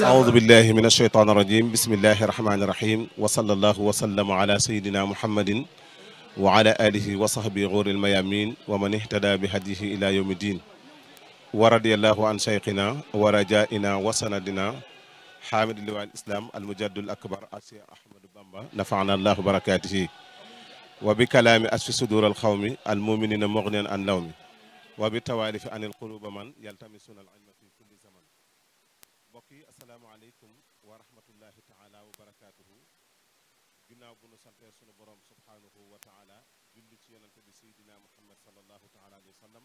أعوذ بالله من الشيطان الرجيم بسم الله الرحمن الرحيم وصلى الله وسلم على سيدنا محمد وعلى آله وصحبه غور الميامين ومن اهتدى بهديه إلى يوم الدين ورضي الله عن شيخنا ورجائنا وسندنا حامد اللواء الإسلام المجد الأكبر الشيخ أحمد بامبا نفعنا الله بركاته وبكلام أسف صدور القوم المؤمنين مغنيا عن لوم وبالتوالف عن القلوب من يلتمسون العلم في كل زمن. بقي السلام عليكم ورحمة الله تعالى وبركاته. ginnaaw bu nu sante sunu borom subhanahu wa taala julli ci yonante bi Seydina Muhammad sallallahu taala alayhi wa sallam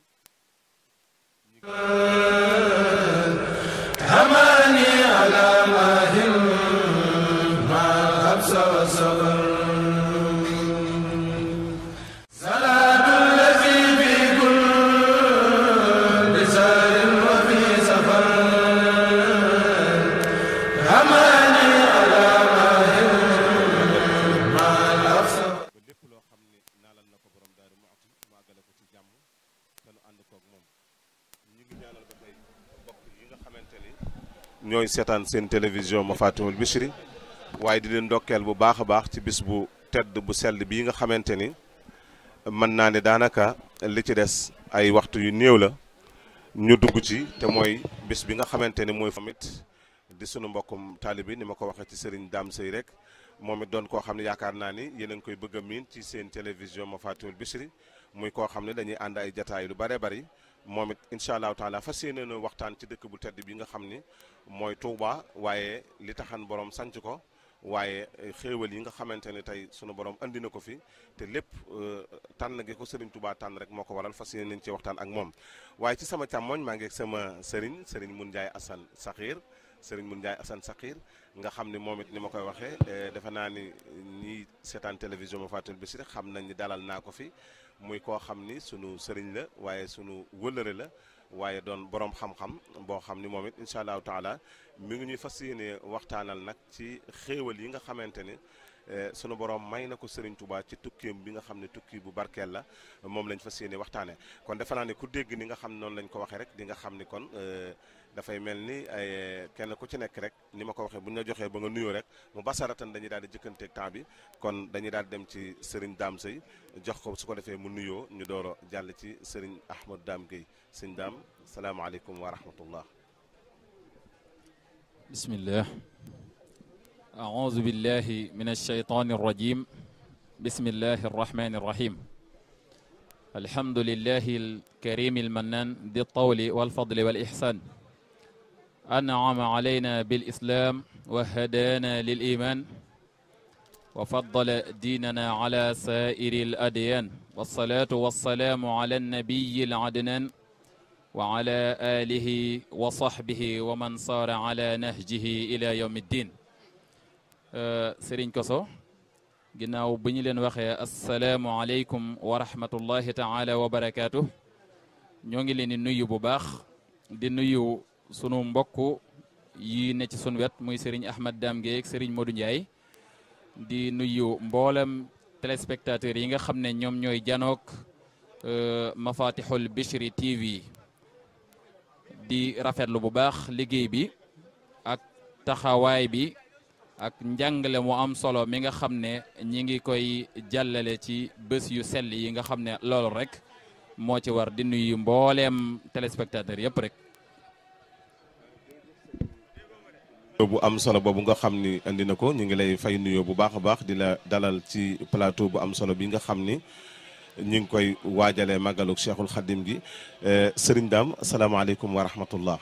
hamani ala mahim ma habsa wa sabar ñooy seetaan seen télévision ma Fatimul Bichri waaye di leen ndokkeel bu baax a baax ci bis bu tedd bu sell bii nga xamante ni mën naa ne daanaka li ci des ay waxtu yu néew la ñu dugg ci te mooy bis bi nga xamante ni mooy famit di sunu mbokkum taalibi ni ma ko waxee ci Serigne Dame Seye rek moom it doon koo xam ne yaakaar naa ni yéen a ngi koy bëgg a miin ci seen télévision ma Fatimul Bichri muy koo xam ne dañuy ànd ay jataay lu bare bari moom it incha allahu taala fas yéene na waxtaan ci dëkk bu tedd bi nga xam ni mooy Touba waaye li taxan borom sanc ko waaye xéewal yi nga xamante ne tey sunu borom andi na ko fi te lépp tànn gi ko Serigne Touba tànn rek moo ko waral fas yéene nañ ci waxtaan ak moom. waaye ci sama càmmoñ maa ngi ak sama Serigne Mun Ndiaye Assane Sakhir Serigne Mun Ndiaye Assane Sakhir nga xam ni moom it ni ma koy waxee defe naa ni ñiy seetaan télévision ma Fatimul Bichri xam nañ ni dalal naa ko fi. muy koo xam ni sunu sëriñ la waaye sunu wëllëre la waaye doon borom xam-xam boo xam ni moom it incha allahu taala mi ngi ñuy fas yéene waxtaanal nag ci xéewal yi nga xamante ni sunu borom may na ko Serigne Touba ci tukkeem bi nga xam ne tukki bu barkeel la moom lañ fas yéene waxtaanee kon defe naa ne ku dégg ni nga xam noonu lañ ko waxee rek di nga xam ni kon dafay mel ni kenn ku ci nekk rek ni ma ko waxee bu ñu la joxee ba nga nuyoo rek mu basaratan dañuy daal di jëkkanteeg temps bi kon dañuy daal di dem ci Serigne Dame Seye jox ko su ko defee mu nuyoo ñu door a jàll ci Serigne Ahmad Dame Gueye Serigne Dame salaamaaleykum wa rahmatullah. bismillah. أعوذ بالله من الشيطان الرجيم بسم الله الرحمن الرحيم الحمد لله الكريم المنان ذي الطول والفضل والإحسان أنعم علينا بالإسلام وهدانا للإيمان وفضل ديننا على سائر الأديان والصلاة والسلام على النبي العدنان وعلى آله وصحبه ومن صار على نهجه إلى يوم الدين Serigne Kosso ginnaaw bi ñu leen waxee asalaamualeykum wa rahmatullahi taala wa barakaatu ñoo ngi leen di nuyu bu baax di nuyu sunu mbokk yi ne ci sunu wet muy Serigne Ahmad Dame Gueye ak Serigne Modou Ndiaye di nuyu mboolem téléspectateurs yi nga xam ne ñoom ñooy janook Mafatihul Bichri TV di rafetlu bu baax liggéey bi ak taxawaay bi. ak njàngale mu am solo mi nga xam ne ñi ngi koy jàllale ci bés yu sell yi nga xam ne loolu rek moo ci war di nuyu mbooleem téléspectateur yëpp rek. bu am solo boobu nga xam ni andi na ko ñu ngi lay fay nuyoo bu baax a baax di la dalal ci plateau bu am solo bi nga xam ni ñu ngi koy waajalee màggaluk Cheikhul Khadim gi Serigne Dame asalaamaaleykum wa rahmatullah.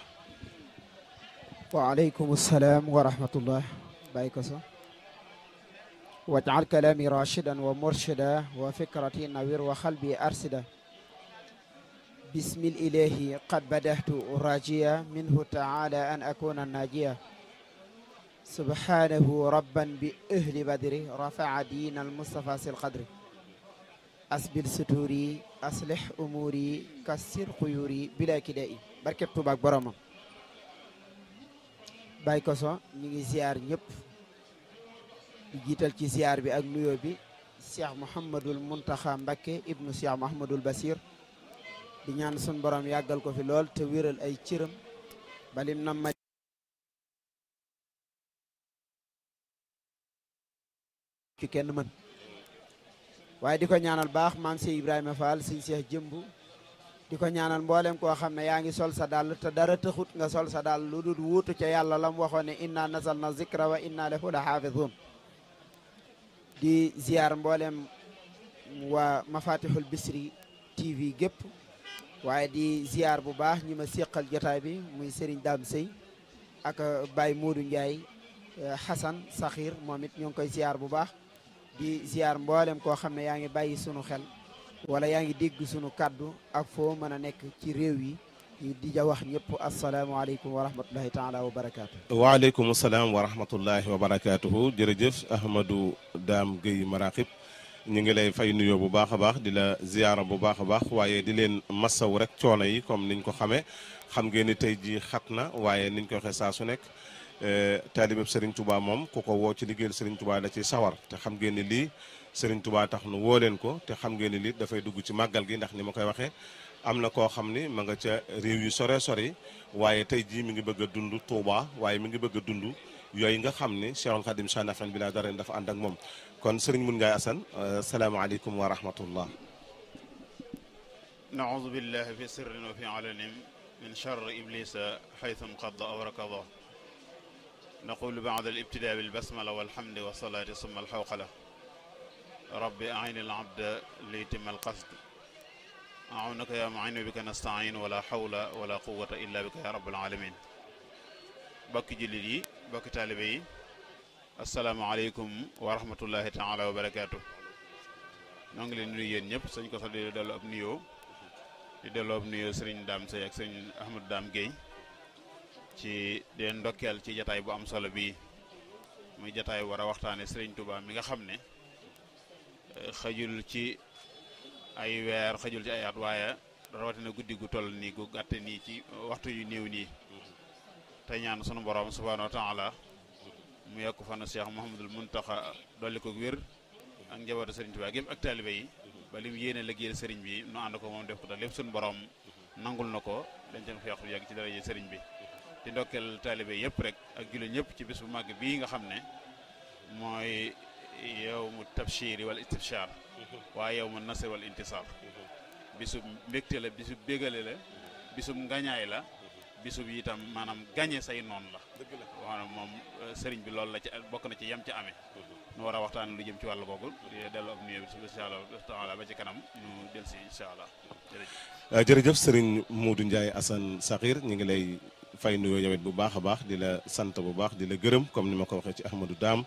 waaleykum salaam wa rahmatullah. Baye Kosso waj'al kalami rashidan wa murshida wa fikrati nawir wa qalbi arsida bismil ilahi qad badahtu rajiya minhu ta'ala an akuna najiya subhanahu rabban bi ahli badri rafa'a din al mustafa sil qadri asbil suturi aslih umuri kassir quyuri bila kidai barket Tuubaa ak boromam Baye Kosso ñu ngi ziar ñëpp di jiital ci ziar bi ak nuyoo bi Cheikh Mouhamadul Muntaxa Mbakke ibnu Cheikh Mouhamadul Basir di ñaan sun borom yàggal ko fi lool te wéral ay cëram balim na ma ci kenn mën waaye di ko ñaanal baax maam Cheikh Ibrahima Fall sëñ Cheikh Jëmb di ko ñaanal mboolem koo xam ne yaa ngi sol sa dàll te dara taxut nga sol sa dàll lu dul wuutu ca yàlla lam waxoon ne inna nazalna zikra wa inna lahu la xaafidun di ziar mboolem waa Mafatihul Bichri TV gépp waaye di ziar bu baax ñi ma séqal jotaay bi muy Serigne Dame Sey ak Baye Modou Ndiaye Hassan Sakhir moom it ñoo ngi koy ziar bu baax di ziar mboolem koo xam ne yaa ngi bàyyi sunu xel wala yaa ngi dégg sunu kaddu ak foo mën a nekk ci réew yi di ja wax ñëpp asalaamaaleykum wa rahmatullahi taala wa barakaatu. waaleykum salaam wa rahmatullahi wa barakaatuhu. jërëjëf Ahmadou Dame Gueye Maraqib ñu ngi lay fay nuyoo bu baax a baax di la ziyaara bu baax a baax waaye di leen massaw rek coono yi comme niñ ko xamee xam ngeen ni tey jii xat na waaye niñ ko waxee saa su nekk taalibeb Serigne Touba moom ku ko woo ci liggéeyal Serigne Touba da ci sawar te xam ngeen ni lii Serigne Touba tax nu woo leen ko te xam ngeen ni lii dafay dugg ci màggal gi ndax ni ma koy waxee am na koo xam ni ma nga ca réew yu sore sori waaye tey jii mi ngi bëgg a dund Touba waaye mi ngi bëgg a dund yooyu nga xam ni Cheikhul Khadim Chanafan bi laa dara dafa ànd ak moom kon Serigne Moune Ndiaye Assane salaamaaleykum wa rahmatullah. naoudu billahi fi sirrin wa fi alanin min charri iblisa xaytu nqadda aw rakada naqulu ba'da al-ibtidaa bil-basmala walhamdi wa salaati summa al-xawqala rabbi a'in al-abda li yutimma al-qasd a'unaka ya mu'in bika nasta'in wala hawla wala quwwata illa bika ya rabbal alamin bokki jullit yi bokki taalibe yi asalaamaaleykum wa rahmatullahi taala wa barakaatu ñoo ngi leen nuyu yéen ñëpp sëñ ko sax di delloo ab nuyoo Serigne Dame Sey ak sëñ Ahmadou Dame Gueye ci di ndokkeel ci jataay bu am solo bii muy jataay war a waxtaane Serigne Touba mi nga xam ne xajul ci ay weer xajul ci ay at waaye rawatina guddi gu toll nii gu gàtte nii ci waxtu yu néew nii te ñaan sunu borom subhanahu wa taala mu yokk fana Cheikh Mouhamadul Muntaxa dolli ko wér ak njabootu Serigne Touba gépp ak taalibe yi ba lim yéene liggéeyal Serigne bi nu ànd ko moom def ko te lépp sunu borom nangul na ko dañ seen feex bu yàgg ci daraje Serigne bi di ndokkeel taalibe yëpp rek ak jullit ñëpp ci bis bu màgg bii nga xam ne mooy yawmu tabshiri wal istibshar waaye yawmu nasr wal intisar bisub mbégte la bisub bégale la bisub ngañaay la bisub itam maanaam gañe say noon la waaw moom sëriñ bi loolu la ci bokk na ci yam ci amee nu war a waxtaan lu jëm ci wàllu googu di delloo ab nuyoo bi incha allah taala ba ci kanam ñu del si incha allah jërëjëf Serigne Modou Ndiaye Assane Sakhir ñu ngi lay fay nuyoo yowet bu baax a baax di la sant bu baax di la gërëm comme ni ma ko waxee ci Ahmadou Dame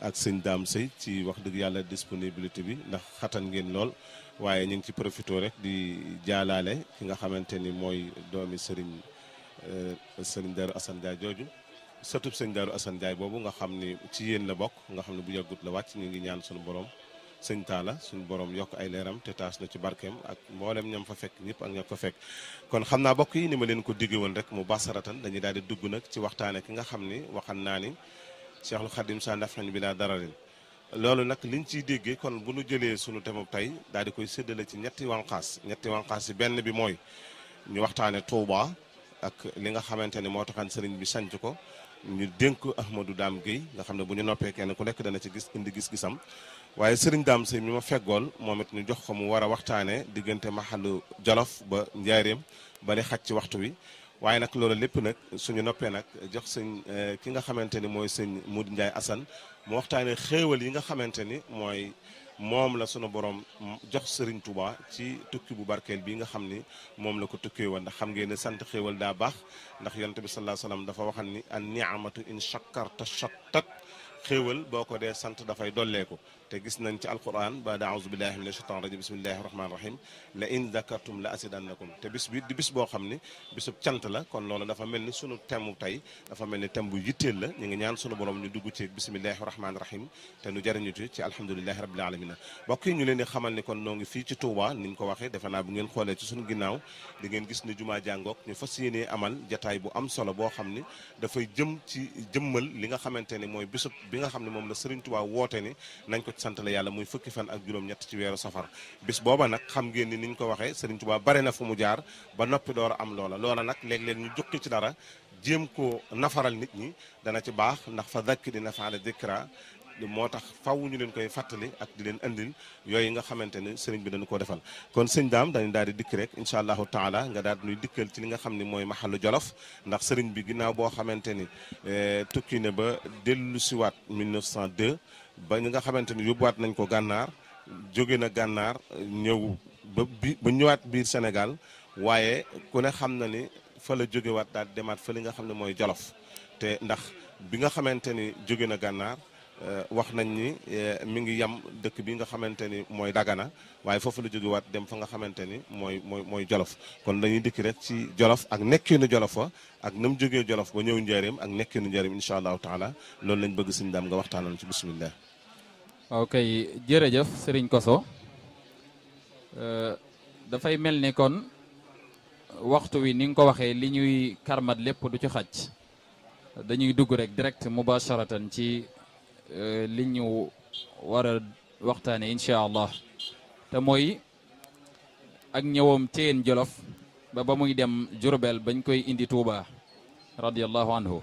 ak sëñ Dame Sey ci wax dëgg yàlla disponibilité bi ndax xatan ngeen lool waaye ñu ngi ci profité rek di jaalaale ki nga xamante ni mooy doomi Serigne Darou Assane Ndiaye jooju sëtub sëñ Darou Assane Ndiaye boobu nga xam ni ci yéen la bokk nga xam ne bu yàggut la wàcc ñu ngi ñaan suñu borom sëñ Talla suñu borom yokk ay leeram te taas na ci barkeem ak mboolem ñam fa fekk ñëpp ak ña fa fekk kon xam naa bokk yi ni ma leen ko digge woon rek mu basaratan dañuy daal di dugg nag ci waxtaane ki nga xam ni waxan naa ni Cheikhul Khadim Chanafan bi laa dararin loolu nag liñ ciy déggee kon bu nu jëlee sunu thème tey daal di koy séddale ci ñetti wànqaas yi benn bi mooy ñu waxtaane Touba ak li nga xamante ni moo taxan sëriñ bi sanc ko ñu dénk Ahmadou Dame Gueye nga xam ne bu ñu noppee kenn ku nekk dana ci indi gis-gisam waaye sëriñ Dame Sey mi ma feggool moom it ñu jox ko mu war a waxtaanee diggante Mahalu Jolof ba Njaaréem ba li xaj ci waxtu wi waaye nag loolu lépp nag suñu noppee nag jox sëñ ki nga xamante ni mooy sëñ Modou Ndiaye Assane mu waxtaanee xéewal yi nga xamante ni mooy moom la sunu borom jox Serigne Touba ci tukki bu barkeel bi nga xam ni moom la ko tukkee woon ndax xam ngeen ne sant xéewal daa baax ndax yonent bi sallallahu alayhi wasallam dafa waxal ni an ni'matu in shakkarta shattat xéewal boo ko dee sant dafay dolleeku te gis nañ ci alquran ba da a'uzu billahi minash shaitanir rajim bismillahir rahmanir rahim la in zakartum la asidannakum te bis bi di bis boo xam ni bisub cant la kon loolu dafa mel ni sunu temu tey dafa mel ni tem bu yitteel la ñu ngi ñaan sunu borom ñu dugg ci bismillahir rahmanir rahim te nu jariñu ci alhamdulillahi rabbil alamin mbokk yi ñu leen di xamal ni kon noo ngi fii ci Touba niñ ko waxee defe naa bu ngeen xoolee ci sunu ginnaaw di ngeen gis ni jumaa jàngook ñu fas yéenee amal jataay bu am solo boo xam ni dafay jëm ci jëmmal li nga xamante ni mooy bisub bi nga xam ne moom la Serigne Touba woote ni nañ ko ci santale yàlla muy fukki fan ak juróom-ñett ci weeru safar bis booba nag xam ngeen ni niñ ko waxee Serigne Touba bare na fu mu jaar ba noppi door a am loola nag léeg-léeg ñu jukki ci dara jéem ko nafaral nit ñi dana ci baax ndax fa zakki dina faala dikra moo tax faw ñu leen koy fàttali ak di leen andil yooyu nga xamante ni sëriñ bi dañu ko defal kon sëñ daam dañu daal di dikk rek incha allahu taala nga daal di nuy dikkal ci li nga xam ne mooy maxalu jolof ndax sëriñ bi ginnaaw boo xamante ni tukki ne ba dellu siwaat 1902 ba ñi nga xamante ni yóbbuwaat nañ ko gànnaar jóge na gànnaar ñëw ba ñëwaat biir Sénégal waaye ku ne xam na ni fa la jógewaat daal di demaat fa li nga xam ne mooy jolof te ndax bi nga xamante ni jóge na gànnaar wax nañ ni mi ngi yam dëkk bi nga xamante ni mooy Dagana waaye foofu la jógewaat dem fa nga xamante ni mooy Jolof kon dañuy dikki rek ci Jolof ak nekkinu Jolof wa ak na mu jógee Jolof ba ñëw Njaaréem ak nekkinu Njaaréem incha allahu taala loolu lañ bëgg sëñ daam nga waxtaanal ci bismillah. ok jërëjëf Serigne Kosso dafay mel ni kon waxtu wi ni nga ko waxee li ñuy karmat lépp du ci xaj dañuy dugg rek direct mubasharatan ci li ñu war a waxtaane incha allah te mooy ak ñëwam Ceyeen Jolof ba muy dem Jurbel bañ koy indi Touba radiallahu anhu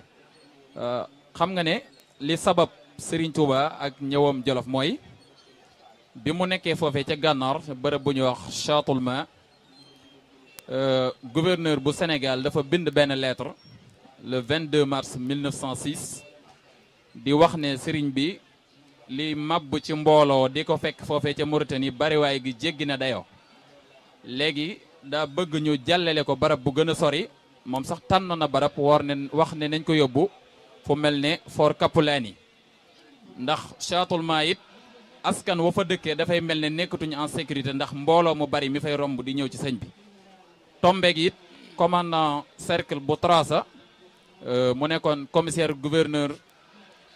xam nga ne li sabab Serigne Touba ak ñëwam Jolof mooy bi mu nekkee foofee ca gànnaar bërëb bu ñuy wax Châtellement gouverneur bu Sénégal dafa bind benn lettre le 22 mars 1906 di wax ne sëriñ bi li màbb ci mbooloo di ko fekk foofee ca Mauritanie bariwaay gi jéggi na dayoo léegi daa bëgg ñu jàllale ko barab bu gën a sori moom sax tànn na barab wax ne nañ ko yóbbu fu mel ne Fort Kapulani ndax Châtellement it askan wa fa dëkkee dafay mel ne nekkatuñu en sécurité ndax mbooloo mu bari mi fay romb di ñëw ci sëñ bi tombeeg it commandant cercle bu Trasa mu nekkoon commissaire gouverneur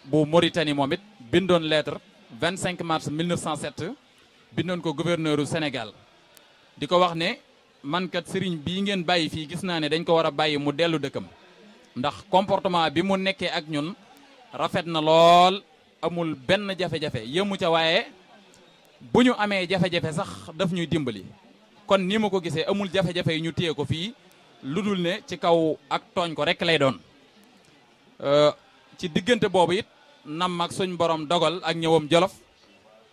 bu Mauritanie moom it bindoon lettre 25 mars 1907 bindoon ko gouverneur u Sénégal di ko wax ne man kat sëriñ bii ngeen bàyyi fii gis naa ne dañ ko war a bàyyi mu dellu dëkkam ndax comportement bi mu nekkee ak ñun rafet na lool amul benn jafe-jafe yëmu ca waaye bu ñu amee jafe-jafe sax daf ñuy dimbali kon ni ma ko gisee amul jafe-jafe yi ñu téye ko fii lu dul ne ci kaw ak tooñ ko rek lay doon ci diggante boobu it nam ak suñ borom dogal ak ñëwam Jolof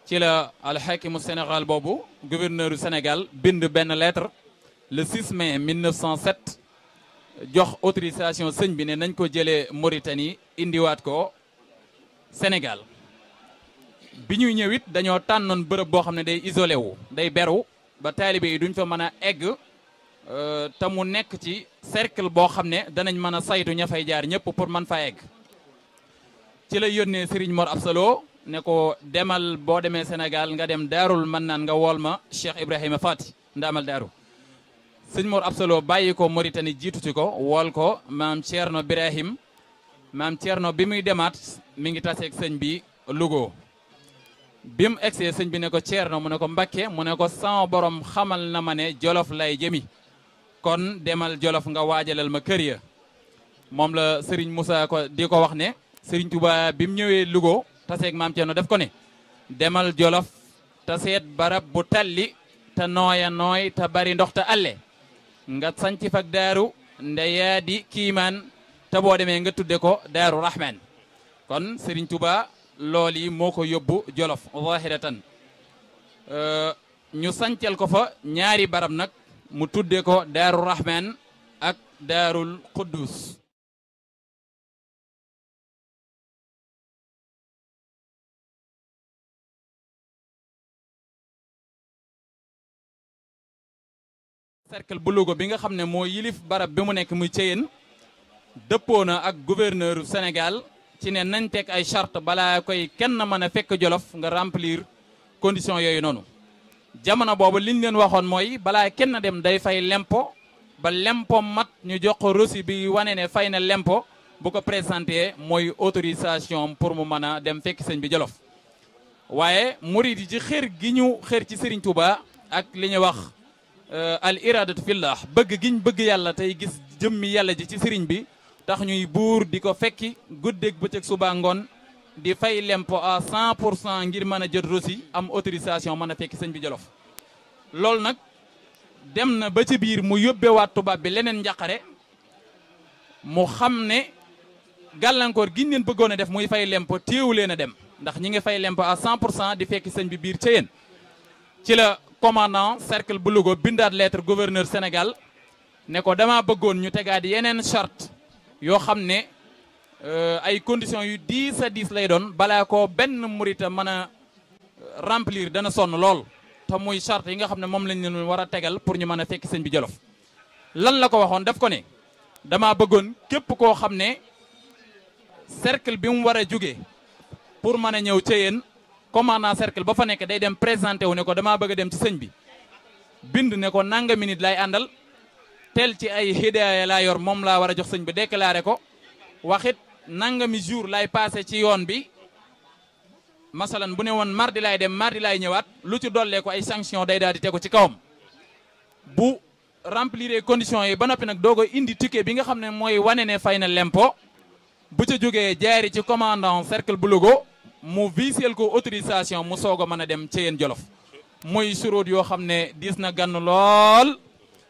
ci la alxakimu Sénégal boobu gouverneur du Sénégal bind benn lettre le 6 mai 1907 jox autorisation sëñ bi ne nañ ko jëlee Mauritanie indiwaat ko Sénégal bi ñuy ñëw it dañoo tànnoon bërëb boo xam ne day isolé wu day beru ba taalibe yi duñ fa mën a egg te mu nekk ci cercle boo xam ne danañ mën a saytu ña fay jaar ñëpp pour mën faa egg ci la yónnee Serigne Mor Absalo ne ko demal boo demee Sénégal nga dem daarul mën naan nga wool ma Cheikh Ibrahima Fati ndaamal daaru Serigne Mor Absalo bàyyi ko Mauritanie jiitu ci ko wool ko maam Thierno Birahim maam Thierno bi muy demaat mi ngi taseeg sëñ bi Louga bi mu egsee sëñ bi ne ko Thierno mu ne ko Mbakke mu ne ko sama borom xamal na ma ne Jolof lay jëmi kon demal Jolof nga waajalal ma kër ya moom la Serigne Moussa ko di ko wax ne Serigne Touba bi mu ñëwee Louga taseeg maam Thierno def ko ne demal Jolof te seet barab bu talli te nooya nooy te bari ndox te alle nga sanc fak daaru ndeyaa di kiimaan te boo demee nga tudde ko daaru Rahman kon Serigne Touba lool yi moo ko yóbbu Jolof zahiratan ñu sancal ko fa ñaari barab nag mu tudde ko daaru Rahman ak daarul Quddus cercle bu Louga bi nga xam ne moo yilif barab bi mu nekk muy Ceyeen dëppoo na ak gouverneur Sénégal ci ne nañ teg ay charte balaa koy kenn mën a fekk Jolof nga remplir condition yooyu noonu jamono boobu liñ leen waxoon mooy balaa kenn dem day fay lempo ba lempo mat ñu jox ko reçu bi wane ne fay na lempo bu ko présenté mooy autorisation pour mu mën a dem fekk sëñ bi Jolof waaye murid yi ci xër gi ñu xër ci Serigne Touba ak li ñuy wax al iradatu fillah bëgg giñ bëgg yàlla tey gis jëmmi yàlla ji ci sëriñ bi tax ñuy buur di ko fekki guddeeg bëccëg suba ngoon di fay lempo à 100% ngir mën a jot rosi am autorisation mën a fekk sëñ bi Jolof loolu nag dem na ba ci biir mu yóbbewaat tubaab bi leneen njaqare mu xam ne gàllankoor gi ñu leen bëggoon a def muy fay lempo téewu leen a dem ndax ñi ngi fay lempo à 100% di fekk sëñ bi biir ca yéen ci la commandant cercle bu Louga bindaat lettre gouverneur Sénégal ne ko dama bëggoon ñu tegaat yeneen charte yoo xam ne ay conditions yu 10 à 10 lay doon balaa ko benn murita mën a remplir dana sonn lool te muy charte yi nga xam ne moom lañ leen war a tegal pour ñu mën a fekk sëñ bi Jolof lan la ko waxoon daf ko ne dama bëggoon képp koo xam ne cercle bi mu war a jóge pour mën a ñëw ca yéen commandant cercle ba fa nekk day dem présenté wu ne ko damaa bëgg a dem ci sëñ bi bind ne ko nanga minute lay àndal tel ci ay hidaaya laa yor moom laa war a jox sëñ bi déclaré ko waxit nangami jour lay passé ci yoon bi masalan bu ne woon mardi laay dem mardi laay ñëwaat lu ci dollee ko ay sanction day daal di tegu ci kawam bu remplir conditions yi ba noppi nag doog a indi ticket bi nga xam ne mooy wane ne fay na lempo bu ca jógee jaari ci commandant cercle bu Louga mu visel ko autorisation mu soog a mën a dem ci yéen Jolof muy suróot yoo xam ne diis na gann lool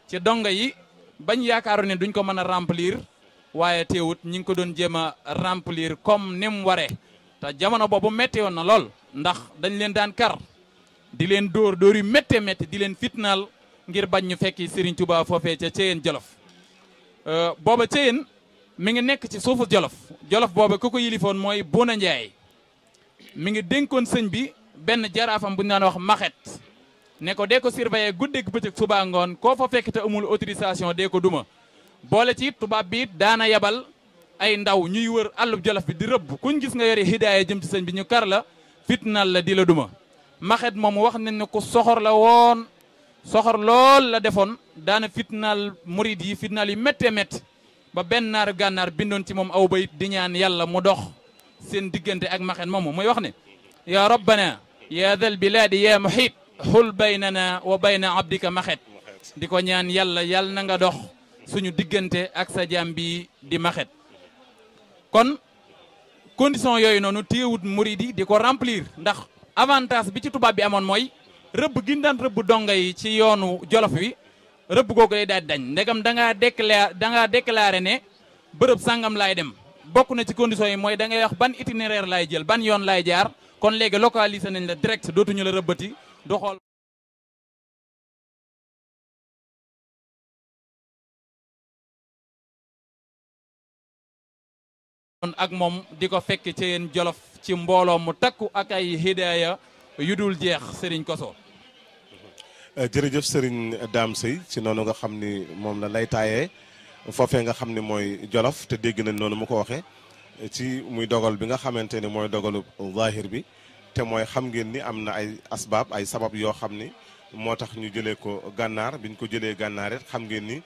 ci donga yi bañ yaakaaru ne duñ ko mën a remplir waaye teewut ñi ngi ko doon jéem a remplir comme ni mu waree te jamono boobu métti woon na lool ndax dañ leen daan kar di leen dóor yu méttee métti di leen fitnaal ngir bañ ñu fekki Serigne Touba foofee ca Ceyeen Jolof booba Ceyeen mi ngi nekk ci suufu Jolof Jolof booba ku ko yilifoon mooy Bouna Ndiaye mi ngi dénkoon sëñ bi benn jaraafam bu ñu daan wax maxet ne ko dee ko surveiller guddeeg bëccëg suba ngoon koo fa fekk te amul autorisation dee ko duma boole ci tubaab bi daana yabal ay ndaw ñuy wër àllub Jolof bi di rëbb kuñ gis nga yore hidaaya jëm ci sëñ bi ñu kar la fitnaal la di la duma maxet moom wax nañ ne ku soxor la woon soxor lool la defoon daana fitnaal murid yi fitnaal yi méttee métti ba benn naar gànnaar bindoon ci moom aw bayit di ñaan yàlla mu dox seen diggante ak maxet moomu muy wax ne ya rabbana ya dal biladi ya muhit xul baynana wa bayna abdika maxet di ko ñaan yàlla yàlla na nga dox suñu diggante ak sa jaam bi di maxet kon condition yooyu noonu téewut murid yi di ko remplir ndax avantage bi ci tubaab bi amoon mooy rëbb gi daan rëbb donga yi ci yoonu Jolof wi rëbb googu day daal dañ ndegam da ngaa déclaré ne bërëb sàngam laay dem bokk na ci conditions yi mooy da ngay wax ban itinéraire laay jël ban yoon laay jaar kon léegi localisé nañ la direct dootuñu la rëbbati du xool ak moom di ko fekk ci yéen Jolof ci mbooloo mu takku ak ay hidaaya yu dul jeex Serigne Koso. jërëjëf Serigne Dame Seye ci noonu nga xam ni moom la lay taayee foofee nga xam ni mooy Jolof te dégg nañ noonu mu ko waxee ci muy dogal bi nga xamante ni mooy dogalu zahir bi te mooy xam ngeen ni am na ay asbaab ay sabab yoo xam ni moo tax ñu jëlee ko gànnaar bi ñu ko jëlee gànnaar it xam ngeen ni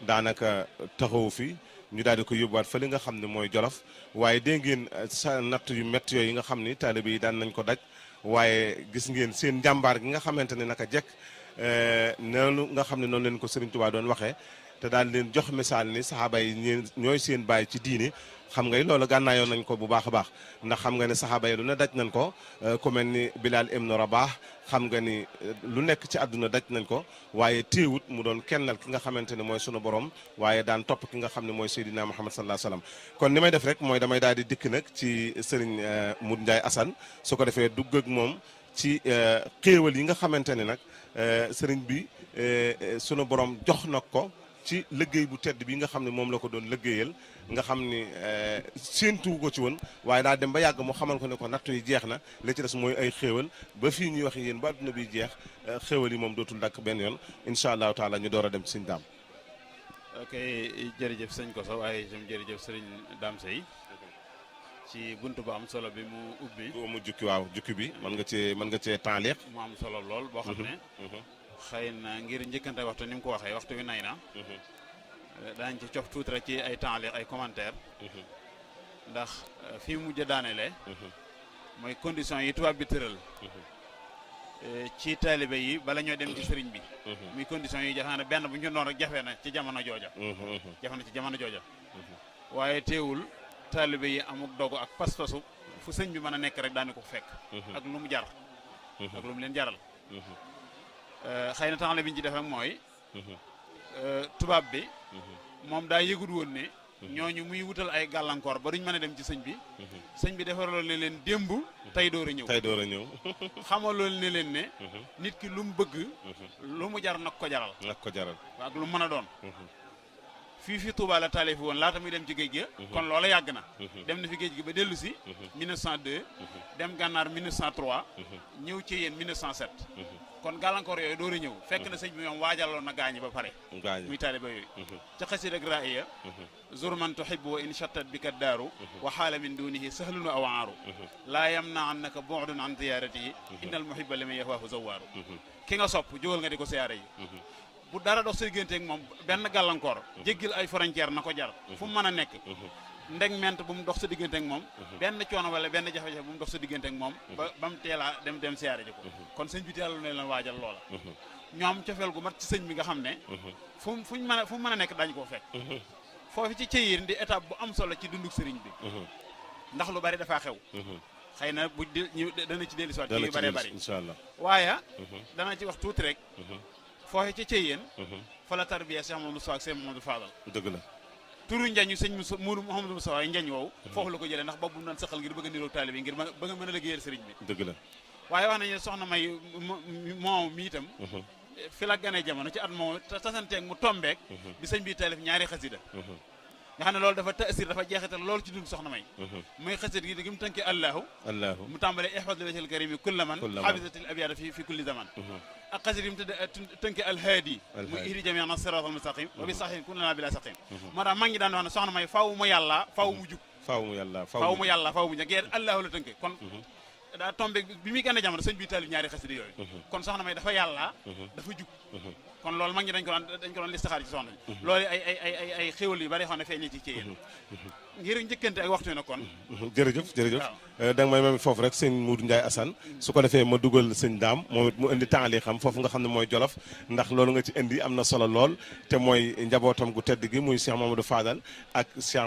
daanaka taxawu fi ñu daal di ko yóbbuwaat fa li nga xam ne mooy Jolof waaye dégg ngeen sa natt yu métti yooyu nga xam ni taalibe yi daan nañ ko daj waaye gis ngeen seen njàmbaar gi nga xamante ne naka jekk noonu nga xam ne noonu leen ko Serigne Touba doon waxee te daal leen jox misaal ni saxaaba yi ñooy seen baay ci diine xam nga loolu gànnaayoon nañ ko bu baax a baax ndax xam nga ne saxaaba yi lu ne daj nañ ko ku mel ni Bilal ibn Rabah xam nga ni lu nekk ci àdduna daj nañ ko waaye téewut mu doon kennal ki nga xamante ne mooy sunu borom waaye daan topp ki nga xam ne mooy Seydina Muhammad sallallahu alayhi wasallam kon ni may def rek mooy damay daal di dikk nag ci Serigne Modou Ndiaye Assane su ko defee dugg ak moom ci xéewal yi nga xamante ne nag sëriñ bi sunu borom jox na ko ci liggéey bu tedd bi nga xam ne moom la ko doon liggéeyal nga xam ni séentu ko ci woon waaye daa dem ba yàgg mu xamal ko ne ko nattu yi jeex na li ci des mooy ay xéewal ba fii ñuy wax yéen ba adduna bi jeex xéewal yi moom dootul dakk benn yoon incha allahu taala ñu door a dem ci sëñ Daam. ok jërëjëf sëñ Koso waaye itam jërëjëf sëriñ Dame Seye ci buntu bu am solo bi mu ubbi. mu jukki waaw jukki bi mën nga cee taaliq mu am solo lool boo xam ne. xëy na ngir njëkkante waxtu ni mu ko waxee waxtu wi nay na. daañu ci cof tuuti rek ci ay taaliq ay commentaire ndax fii mujj daanele. mooy conditions yi tubaab bi tëral. ci taalibe yi bala ñoo dem ci sëriñ bi. muy conditions yi jafe na benn bu ñu doon rek jafe na ci jamono jooja. jafe na ci jamono jooja. waaye teewul taalibe yi amuk dogu ak pas-pasu fu sëñ bi mën a nekk rek daane ko fekk ak lu mu jar ak lu mu leen jaral xëy na temps la bi ñu ci def ak mooy tubaab bi moom daa yëgut woon ne ñooñu muy wutal ay gàllankoor ba duñ mën a dem ci sëñ bi defaraloon ne leen démb tey door a ñëw xamaloon ne leen ne nit ki lu mu bëgg lu mu jar nag ko jaral ak lu mu mën a doon fii Touba la taalifi woon laata muy dem ci géej gi kon loola yàgg na dem na fi géej gi ba dellu si 1902 dem gànnaar 1903 ñëw ci yéen 1907 kon gàllankoor yooyu door a ñëw fekk na sëñ bi moom waajaloon na gaañi ba pare muy taaliba yooyu ca xasida ak raaya zurman tuhibbu wa in chattat bika daaru wa xaala min dunihi sahlun wa awaaru laa yamna annaka bu'dun an ziyaratihi innal muhibba liman yahwaahu zawaaru ki nga sopp jógal nga di ko siyaare yi bu dara dox sa diggante ak moom benn gàllankoor jéggil ay frontière na ko jar fu mu mën a nekk ndeg ment bu mu dox sa diggante ak moom benn coono wala benn jafe-jafe bu mu dox sa diggante ak moom ba mu teelaa dem siyaare ji ko kon sëñ bi teelu ne leen waajal loola ñoom cofeel gu mat ci sëñ bi nga xam ne fu mu mën a nekk dañ koo fekk foofu ci Ceyeen di étape bu am solo ci dunduk sëriñ bi ndax lu bari dafaa xew xëy na bu dana ci dellu si waat yu bëree bëri inshallah waaye dana ci wax tuuti rek fooxe ca Ceyeen fa la tarbiya Cheikh Mamadou Sow ak Cheikh Mamadou Fadal dëgg la turu njañu sëñ Moudou Mouhamadou Moussa waaye njañ woowu foofu la ko jëlee ndax boobu mu doon sëqal ngir bëgg a niroog taalibe yi ngir bëgg a mën a liggéeyal sëriñ bi dëgg la waaye wax nañu soxna may moom mi itam fi la ganee jamono ci at moom tasanteeg mu tombeek bi sëñ bi taalif ñaari xasida nga xam ne loolu dafa taasir dafa jeexital loolu ci dund soxna may muy xasida gi mu tënkee allahu mu tàmbalee ihfad li wajhil karimi kulla man hafizatil abyada fi kulli zaman ak xasida yi mu tënkee alhaadi muy ihdi jamiana siratal mustaqim wa bi saxin kun lana bila saqim moo tax mag ñi daan wax ne soxna may faaw mu yàlla faaw mu jub faaw mu jub geer allahu la tënkee kon daa tombé bi muy gën a jamono sëñ bi taalif ñaari xasida yooyu kon soxna may dafa yàlla dafa jub kon loolu mag ñi dañ ko doon listixaar ci soxna bi loolu ay xéwal yu bari xam ne feeñ ci yéen ngir njëkkante ak waxtu na kon jërëjëf da nga may même foofu rek sëñ Modou Ndiaye Assane su ko defee ma dugal sëñ Daam moom it mu indi taali xam foofu nga xam ne mooy Jolof ndax loolu nga ci indi am na solo lool te mooy njabootam gu tedd gi muy Cheikh Mamadou Fadal ak Cheikh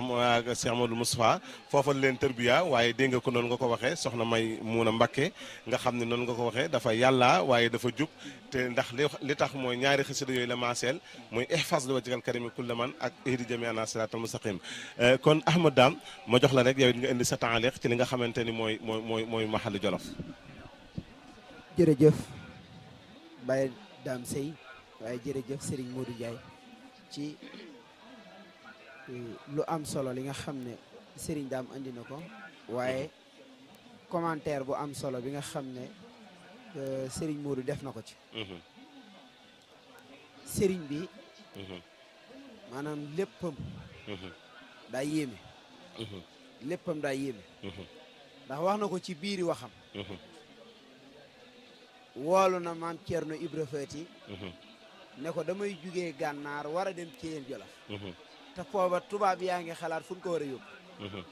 Mamadou Moustapha foofa leen tërbiya waaye dégg nga ko noonu nga ko waxee soxna may Muuna Mbakke nga xam ne noonu nga ko waxee dafa yàlla waaye dafa jub te ndax li tax mooy ñaari xasida yooyu la maaseel muy ihfaz li wajhikal karimi kulla man ak ihdi jamiana siratal mustaqim kon Ahmad Dame ma jox la rek yow it nga indi sa taaliq ci li nga xamante ni mooy maxalu Jolof jërëjëf Baye Dame Sey waaye jërëjëf Serigne Modou Ndiaye ci lu am solo li nga xam ne Serigne Dame andi na ko waaye commentaire bu am solo bi nga xam ne Serigne Modou def na ko ci Serigne bi maanaam léppam daa yéeme léppam daa yéeme ndax wax na ko ci biiri waxam woolu na maam Thierno Ibra Faati ne ko damay jugee gànnaar war a dem Ceyeen Jolof te pooba tubaab yaa ngi xalaat fu ñu ko war a yóbbu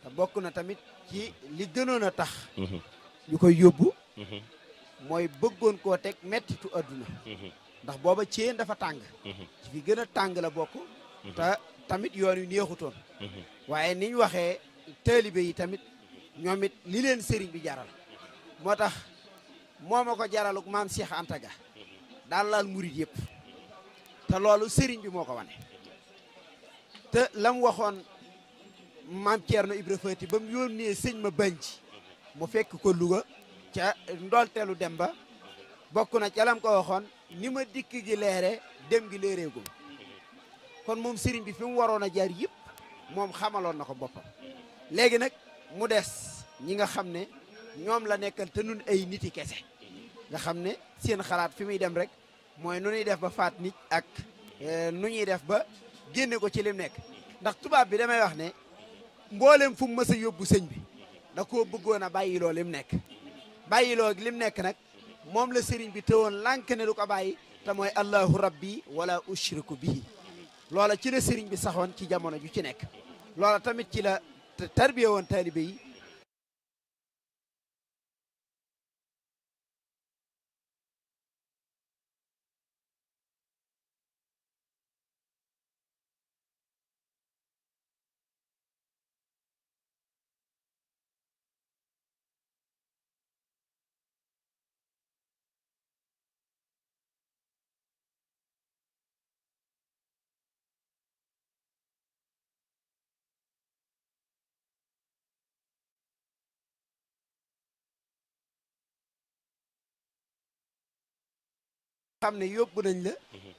te bokk na tamit ci li gënoon a tax ñu koy yóbbu mooy bëggoon koo teg mettitu adduna ndax booba Ceyeen dafa tàng ci fi gën a tàng la bokk te tamit yoon wi neexutoon waaye niñ waxee taalibe yi tamit ñoom it li leen sëriñ bi jaral moo tax moo ma ko jaraluk maam Cheikh Anta Ga daal laal murit yëpp te loolu sëriñ bi moo ko wane te la mu waxoon maam Thierno Ibra Faati ba mu yónnee sëñ ma banci mu fekk ko Louga ca ndolteelu dem ba bokk na ca lam ko waxoon ni ma dikk gi leere dem gi leereegum kon moom sëriñ bi fi mu waroon a jaar yëpp moom xamaloon na ko boppam léegi nag mu des ñi nga xam ne ñoom la nekkal te nun ay niti kese nga xam ne seen xalaat fi muy dem rek mooy nu ñuy def ba faat nit ak nu ñuy def ba génne ko ci lim nekk ndax tubaab bi damay wax ne mboolem fu mu mës a yóbbu sëñ bi da koo bëggoon a bàyyiloo lim nekk bàyyiloo lim nekk nag moom la sëriñ bi teewoon lànk ne du ko bàyyi te mooy allahu rabbi wala ushriku bihi loola ci la sëriñ bi saxoon ci jamono ju ci nekk loola tamit ci la tarbiya woon taalibe yi xam ne yóbbu nañ la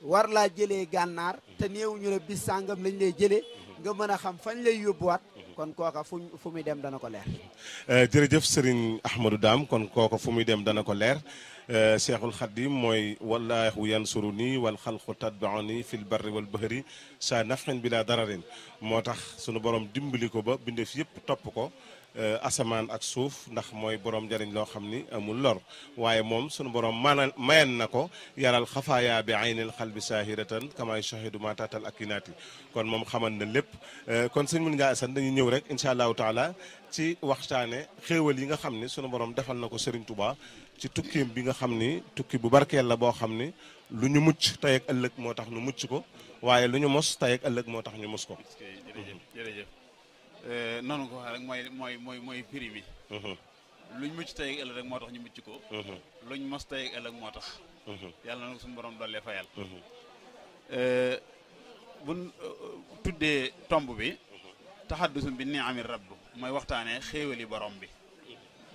war laa jëlee gànnaar te néewuñu la bis sàngam lañ lay jëlee nga mën a xam fañ lay yóbbuwaat kon kooka fu muy dem dana ko leer. jërëjëf Serigne Ahmadou Dame kon kooka fu muy dem dana ko leer Cheikhul Khadim mooy wallahu yansuruni wal xalqu tatbauni fil barri wal bahri sa nafxin bila dararin moo tax sunu borom dimbali ko ba bindeef yëpp topp ko asamaan ak suuf ndax mooy borom njëriñ loo xam ni amul lor waaye moom sunu borom mayen na ko yaral xafaaya bi aynil xalbi saahiratan kamay shahidu ma tatal akinaati kon moom xamal na lépp kon sëñ Modou Ndiaye Assane dañuy ñëw rek incha allahu taala ci waxtaane xéewal yi nga xam ni sunu borom defal na ko Serigne Touba ci tukkiim bi nga xam ni tukki bu barkeel la boo xam ni lu ñu mucc tey ak ëllëg moo tax ñu mucc ko waaye lu ñu mos tey ak ëllëg moo tax ñu mos ko. jërëjëf noonu ko waxee rek mooy prix bi. luñ mucc tey ak ëllëg rek moo tax ñu mucc ko. luñ mos tey ak ëllëg moo tax. yàlla na ko suñu borom dollee fayal. buñ tuddee tomb bi. taxaddusum bi ni amir rabb mooy waxtaanee xéewali borom bi.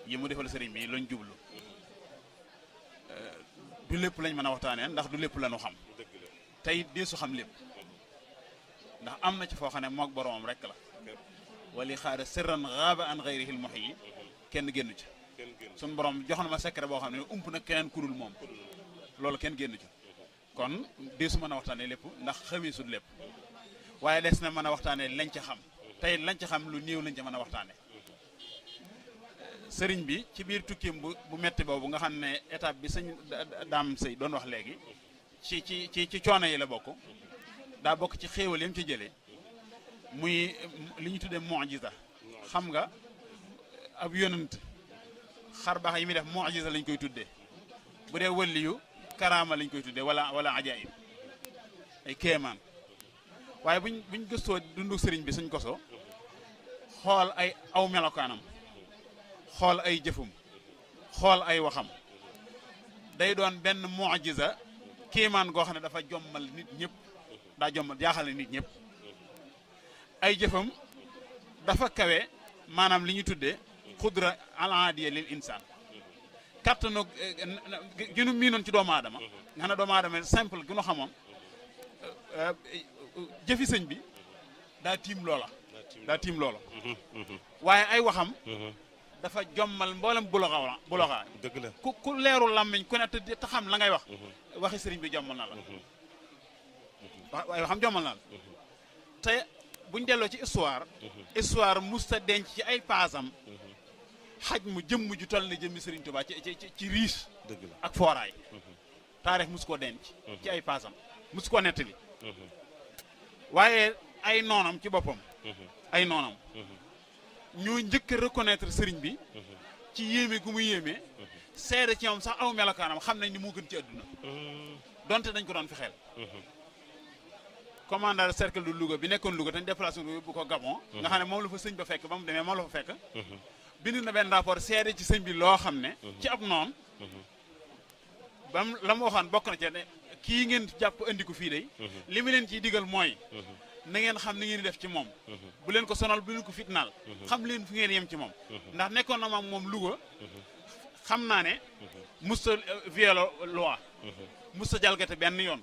yi mu defal sëriñ bi luñ jublu. du lépp lañ mën a waxtaanee ndax du lépp lañu xam. tey dee su xam lépp. ndax am na ci foo xam ne moog boromam rek la. wali xaara sirran gaaba an gayrihi l muhyi kenn génnu ci suñu borom jox na ma secret boo xam ne ump na keneen kurul moom loolu kenn génnu ci kon dee su mën a waxtaanee lépp ndax xamee sut lépp waaye des na mën a waxtaanee lañ ca xam tey lañ ca xam lu néew lañ ca mën a waxtaanee sëriñ bi ci biir tukkiim bu metti boobu nga xam ne étape bi sëñ Dame Seye doon wax léegi ci coono yi la bokk daa bokk ci xéewal yam ci jëlee muy li ñu tuddee mu'jiza xam nga ab yonent xar baax yi muy def mu'jiza lañ koy tuddee bu dee waliyu karaama lañ koy tuddee wala ajaayib ay kéemaan waaye buñ gëstoo dundu sëriñ bi suñ koso xool ay aw melokaanam xool ay jëfum xool ay waxam day doon benn mu'jiza kéemaan goo xam ne dafa jommal nit ñëpp daa jommal jaaxal nit ñëpp ay jëfam dafa kawe maanaam li ñu tuddee xudra alaadiya lil insaan kattanu gënu miinoon ci doomu aadama nga xam ne doomu aadama simple gi nu xamoon jëfi sëñ bi daa tiim loola waaye ay waxam dafa jommal mboolem buloxaa dëgg la ku leerul làmmiñ ku ne te xam la ngay wax waxi sëriñ bi jommal na la waaye waxam jommal na la te buñ delloo ci histoire musta denc ci ay paasam xaj mu jëmm ju toll ne jëmmi Serigne Touba ci riche ak fooraay taarix mus koo denc ci ay paasam mus koo nettali waaye ay noonam ci boppam ay noonam ñoo njëkk a reconnaître Serigne bi ci yéeme gu mu yéeme seede ci moom sax aw melokaanam xam nañ ni moo gën ci àdduna donte dañ ko doon fi xel commandant cercle de Louga bi nekkoon Louga dañ déplacé bu ko Gabon nga xam ne moom la fa sëñ ba fekk ba mu demee moom la fa fekk bind na benn rapport seede ci sëñ bi loo xam ne ci ab noon bam la mu waxoon bokk na ci ne kii ngeen jàpp andi ko fii day li mu leen ciy digal mooy na ngeen xam ni ngeen di def ci moom bu leen ko sonal bu leen ko fitnaal xam leen fu ngeen yem ci moom ndax nekkoon na moom Louga xam naa ne musta violé loi musta jalgate benn yoon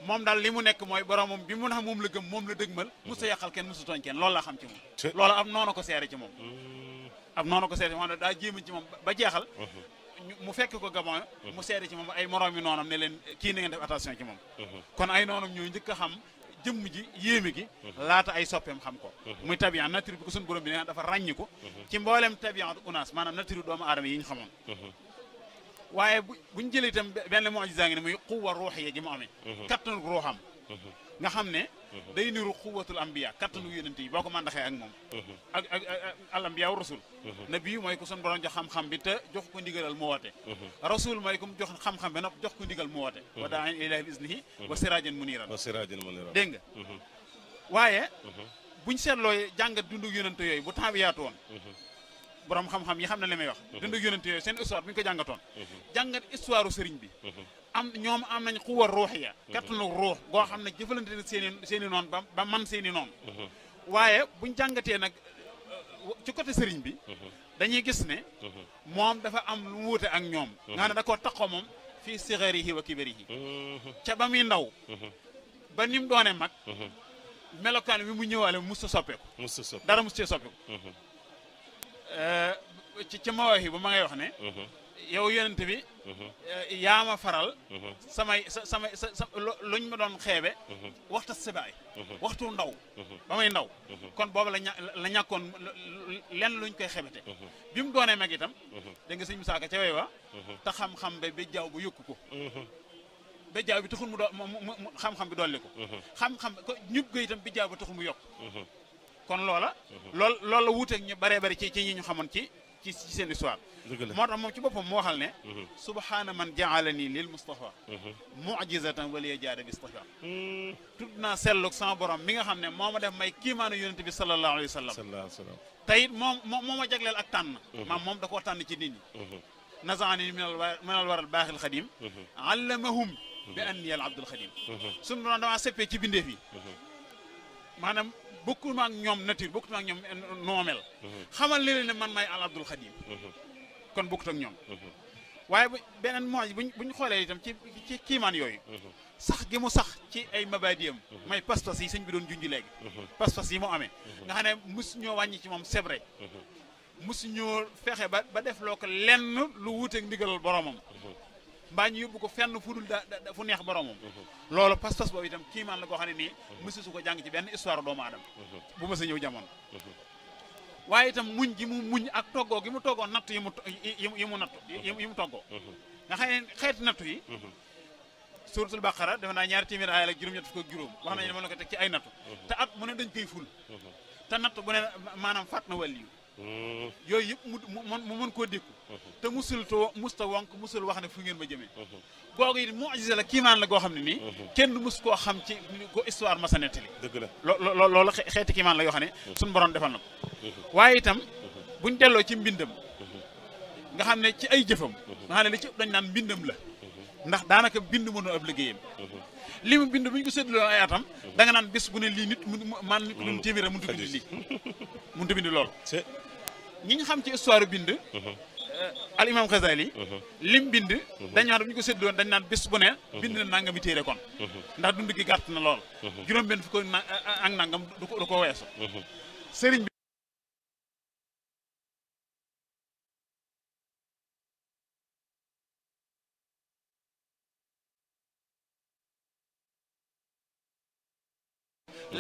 moom daal li mu nekk mooy boromam bi mu nax moom la gëm moom la dëgmal musta yàqal kenn musta tooñ kenn loolu la xam ci moom loolu am noonu ko seere ci moom am noonu ko seere ci moom daa jéema ci moom ba jeexal mu fekk ko Gabon mu seere ci moom ay moroom yi noonam ne leen kii na ngeen def attention ci moom kon ay noonam ñoo njëkk a xam jëmm ji yéeme gi laata ay soppeem xam ko muy tabian nature bi ko suñu borom bi ne dafa ràññi ko ci mboolem tabian unaas maanaam nature doomu aadama yi ñu xamoon waaye buñ jëlee itam benn mu'jiza ngi ne muy quwwa ruuxiyya gi mu amee kattanu ruuxam nga xam ne day niru quwwatul anbiya kattanu yonent yi boo ko màndaxee ak moom ak al anbiya wa rasul nabi mooy ko sun borom jox xam-xam bi te jox ko ndigalal mu woote rasul mooy ko jox xam-xam bi nag jox ko ndigal mu woote wa daa'in ilaahi bi iznihi wa siraajan muniiran dégg nga waaye buñ seetloo jàngat dundu yonent yooyu bu temps bi yaatu woon borom xam-xam yi xam na li may wax dundu yonent yooyu seen histoire bu ñu ko jàngatoon jàngat histoire u sëriñ bi ñoom am nañ xuwa ruuxiya kattanu ruux goo xam ne jëfalante na seen i noon ba man seen i noon waaye buñ jàngatee nag ci côté sëriñ bi dañuy gis ne moom dafa am lu mu wuute ak ñoom nga xam ne da koo taxoo moom fii sigarihi wa kibarihi ca ba muy ndaw ba ni mu doone mag melokaan bi mu ñëwaale musta soppeeku dara musta soppeeku ci mawaahi ba ma ngay wax ne yow yonent bi yaa ma faral samay luñ ma doon xeebe waxta sibaay waxtu ndaw ba may ndaw kon boobu la ñàkkoon lenn luñ koy xebete bi mu doonee mag itam da nga sëñ Musaa Ka ca way wa te xam-xam ba jaww bu yokku ko ba jaaw bi taxul mu doon xam-xam bi dolli ko xam-xam ko ñub ga itam bi jaaw ba taxul mu yokk kon loola loolu la wuuteeg ñu baree bari ci ñi ñu xamoon ci seen histoire moo tax moom ci boppam mu waxal ne subhaana man jaalani lil mustafa mujizatan waliya jaada bi istafa tudd naa sellug sama borom mi nga xam ne moo ma def may kiimaanu yonente bi sallallahu alayhi wa sallam te it moo ma jagleel ak tànn maam moom da koo tànn ci nit ñi nazaani minal waral baaxil xadim allamahum bi anni al abdul xadim suñu doon damaa seppee ci bindeef yi maanaam bokkuma ak ñoom nature bokkuma ak ñoom noomel xamal leen ne man may al abdul xadim kon bokkut ak ñoom waaye beneen mooy buñ xoolee itam ci kiimaan yooyu sax gi mu sax ci ay mabadiyam may pas-pas yi sëñ bi doon junj léegi pas-pas yi mu amee nga xam ne mus ñoo wàññi ci moom c'est vrai mus ñoo fexe ba def loo ko lenn lu wuuteeg ndigalal boromam mbaa ñu yóbbu ko fenn fu dul fu neex boromam loolu pas-pas boobu itam kiimaan la koo xam ne nii mësu su ko jàng ci benn histoire doomu aadama bu ma sa ñëw jamono waaye itam muñ gi mu muñ ak toggoo gi mu toggoo natt yi mu toggoo nga xam ne xeeti nattu yi suratul baqara defe naa 2 téeméer aaya ak juróom-ñett fukk ak juróom wax nañu ne mën na ko teg ci ay nattu te at mu ne dañ koy ful te natt bu ne maanaam faat na wàlliyu yooyu yëpp mu mën koo dékku te musta wonk musul wax ne fu ngeen ma jëmee googu it mu'jiza la kiimaan la goo xam ne nii kenn mus koo xam ci ko histoire ma sa nettali dëgg la loolu xeeti kiimaan la yoo xam ne suñu borom defal na ko waaye itam buñ delloo ci mbindam nga xam ne ci ay jëfam nga xam ne li ci dañ naan mbindam la ndax daanaka bind mënoo ab liggéeyam li mu bind bu ñu ko séddaloo ay atam da nga naan bés bu ne lii nit man nit lu mu téeméer mënut a bind lii mënut a bind loolu ñi ñu xam ci histoire bind al imam Xasali lim bind dañu wax bu ñu ko séddaloon dañ naan bés bu ne bind na nangami téere kon ndax dund gi gàtt na lool juróom benn fukk ak nangam du ko weesu sëriñ bi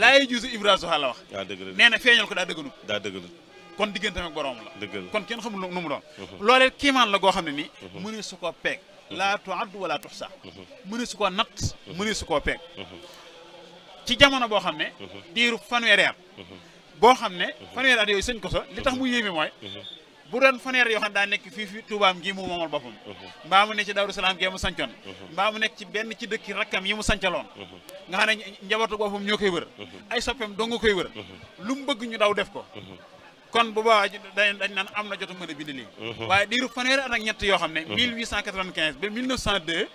laay juusu Ibrahima Soxla la wax nee na feeñal ko daa dëgganut kon digganteem ak borom la kon kenn xamul nu mu doon loolee kiimaan la goo xam ne nii mënee su koo peeg laa tuaddu wala tuxsa mënee su koo natt mënee su koo peeg ci jamono boo xam ne diiru fanweeri at boo xam ne fanweeri at yooyu sëñ ko so li tax mu yéeme mooy bu doon fanweeri yoo xam ne daa nekk fii Tuubaam gi mu moomal boppam mbaa mu nekk ci Daaru Salaam gee mu sancoon mbaa mu nekk ci benn ci dëkki rakkam yi mu sancaloon nga xam ne njabootu boppam ñoo koy wër ay soppeem dong koy wër lu mu bëgg ñu daw def ko kon bu boobaa dañ naan am na jot a mën a bind lii waaye diiru fanweeri at ak ñett yoo xam ne 1895 ba 1902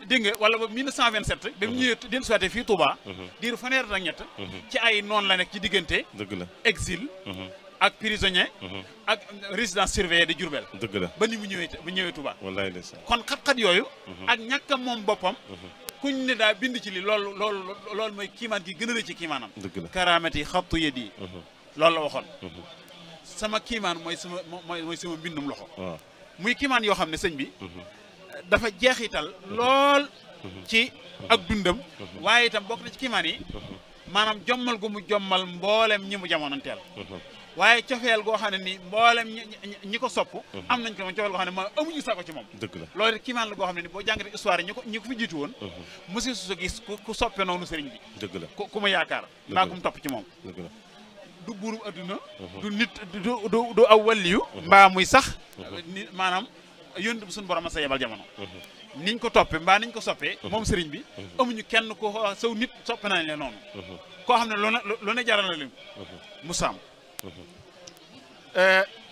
dégg nga wala ba 1927 ba mu ñëwee dellusiwaatee fii Touba diiru fanweeri at ak ñett ci ay noonu la nekk ci diggante exil ak prisonnier ak résidence surveillée de Diourbel dëgg la ba ni mu ñëwee Touba wallaay kon xat-xat yooyu ak ñàkk a moom boppam kuñ ne daa bind ci li loolu mooy kiimaan gi gën a rëy ci kiimaanam karaamati xattu yadi loolu la waxoon sama kiimaan mooy sama mbindum loxo muy kiimaan yoo xam ne sëñ bi dafa jeexital lool ci ak dundam waaye itam bokk na ci kiimaan yi maanaam jommal gu mu jommal mboolem ñi mu jamonanteel waaye cofeel goo xam ne ni mboolem ñi ko sopp am nañ ko moom cofeel goo xam ne ma amuñu sago ci moom dëgg la loolu kiimaan la goo xam ne ni boo jàngatee histoire yi ñi ko fi jiitu woon monsieur su gis ku soppe noonu sëriñ bi dëgg la ku ma yaakaar mbaa ku mu topp ci moom dëgg la du buurum adduna du nit du aw walliyu mbaa muy sax ni maanaam yónent bu suñu borom a sa yebal jamono niñ ko toppee mbaa niñ ko soppee moom sëriñ bi amuñu kenn ko saw nit soppe nañ leen noonu koo xam ne lu ne jaral na leen mu sàmm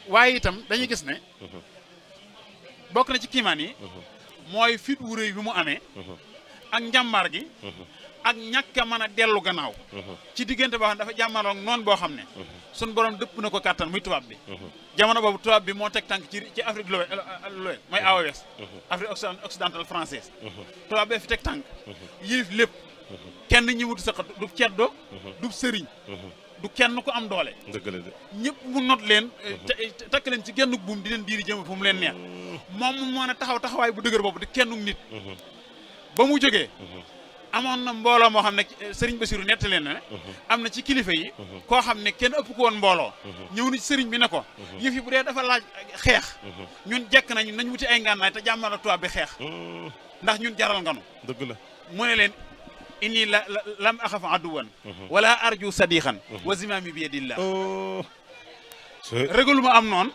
waaye itam dañuy gis ne bokk na ci kiimaan yi mooy fit wu rëy bi mu amee ak njàmbaar gi ak ñàkk a mën a dellu gannaaw ci diggante boo xam ne dafa jàmmaroog noonu boo xam ne suñ borom dëpp na ko kàttan muy tubaab bi jamono boobu tubaab bi moo teg tànk ci Afrique de l'Ouest mooy AOS Afrique occidentale française tubaab bee fi teg tànk yilif lépp kenn ñi wutu saqat du ceddo du sëriñ du kenn ko am doole dëgg la de ñëpp mu not leen takk leen ci genn buum di leen diiri jëm fu mu leen neex moom mu mën a taxawaay bu dëgër boobu di kennu nit ba mu jógee amoon na mbooloo moo xam ne sëriñ Bassirou nett leen ne am na ci kilifa yi koo xam ne kenn ëpp ko woon mbooloo ñëw na ci sëriñ bi ne ko yëf yi bu dee dafa laaj xeex ñun jekk nañ wuti ay ngànnaay te jàmmala tubaab bi xeex ndax ñun jaral nganu dëgg la mu ne leen inni lam axaf aduwan wala arju sadiqan wa zimami bi yadillah régalu ma am noonu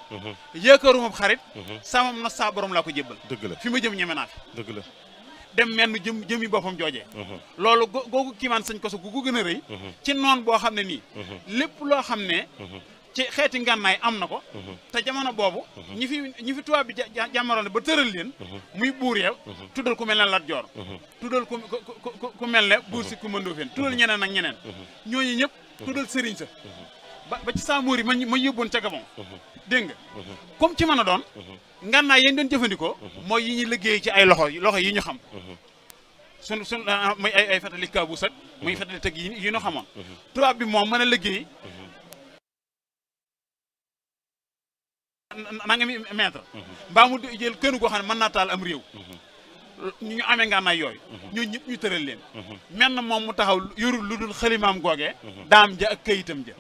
yaakaaruma xarit samam na saa borom laa ko jébbal dëgg la fi ma jëm ñeme naa fi dëgg la dem menn jëmi boppam joojee loolu googu kiimaan sañ ko su gu gën a rëy ci noon boo xam ne nii lépp loo xam ne ci xeeti ngànnaay am na ko te jamono boobu ñi fi tubaab bi jàmmaroon ba tëral leen muy buur yeew tuddal ku mel ne Lat Joor tuddal ku mel ne buur si ku mëndoo fen tuddal ñeneen ak ñeneen ñooñu ñëpp tuddal sëriñ sa ba ci saamoor yi ma yóbboon ca Gabon dégg nga comme ci mën a doon ngànnaay yéen doon jëfandikoo mooy yi ñu liggéey ci ay loxo yi ñu xam sun muy ay fatali kaabu sat muy fatali tëgg yi ñu xamoon tubaab bi moom mën a liggéey na nga mi mètre mbaa mu jël kënu goo xam ne mën naa taal am réew ñu amee ngànnaay yooyu ñooñu ñëpp ñu tëral leen menn moom mu taxaw yorul lu dul xalimaam googee daam ja ak këyitam ja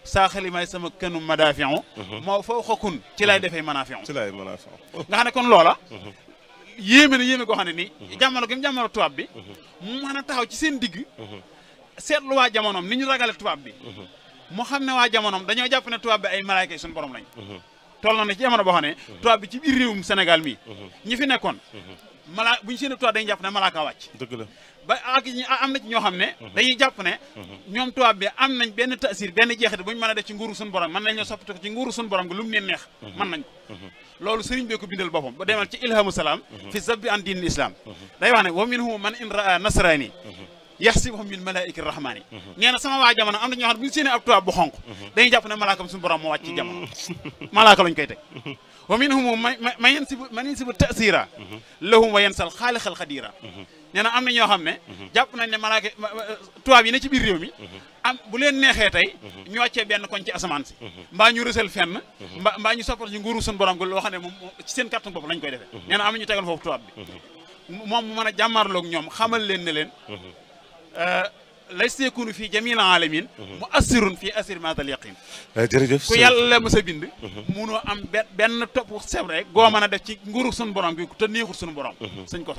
saa xalimaay sama kënu madaafiu moo foo xokun ci lay defee manaafiu nga xam ne kon loola yéeme na yéeme goo xam ne nii jamono gi mu jamono tubaab bi mu mën a taxaw ci seen digg seetlu waa jamonoom ni ñu ragale tubaab bi mu xam ne waa jamonoom dañoo jàpp ne tubaab bi ay malaayka yi suñu borom lañ toll na ne ci jamono boo xam ne tubaab bi ci biir réewum Sénégal mii ñi fi nekkoon bu ñu seen tubaab dañuy jàpp ne malaaka wàcc dëgg la ba ak am na ci ñoo xam ne dañuy jàpp ne ñoom tubaab bi am nañ benn tasir benn jeexit bu ñu mën a def ci nguuru suñu borom mën nañ ñoo soppati ko ci nguuru suñu borom gi lu mu leen neex mën nañ ko loolu sëriñ bee ko bindal boppam ba demal ci ilhamu salaam fi zabbi an diinil islam day wax ne wa minhum man in raa nasrani yaxsibuhum min malaa'ika rahmaani nee na sama waa jamono am na ñoo xam ne bu ñu séenee ab tubaab bu xonq dañuy jàpp ne malaakam suñu borom moo wàcc ci jamono malaaka lañ koy teg wa minhum man yansibu tasira lahum wa yansal xaalixal xadira nee na am na ñoo xam ne jàpp nañ ne malaaka tubaab yi ne ci biir réew mi am bu leen neexee tey ñu wàccee benn koñ ci asamaan si mbaa ñu rësal fenn mbaa ñu soppal ci nguuru suñu borom gi loo xam ne moom ci seen kàttan bopp lañ koy defee nee na am na ñu tegal foofu tubaab bi moom mu mën a jàmmarloog ñoom xamal leen ne leen laysa yakunu fii jamiil alamin mu assirun fii assir matal yaqin jërëjëf ku yàlla mës a bind munoo am benn topp seb rek goo mën a def ci nguuru suñu borom gi te neexul suñu borom sëñ ko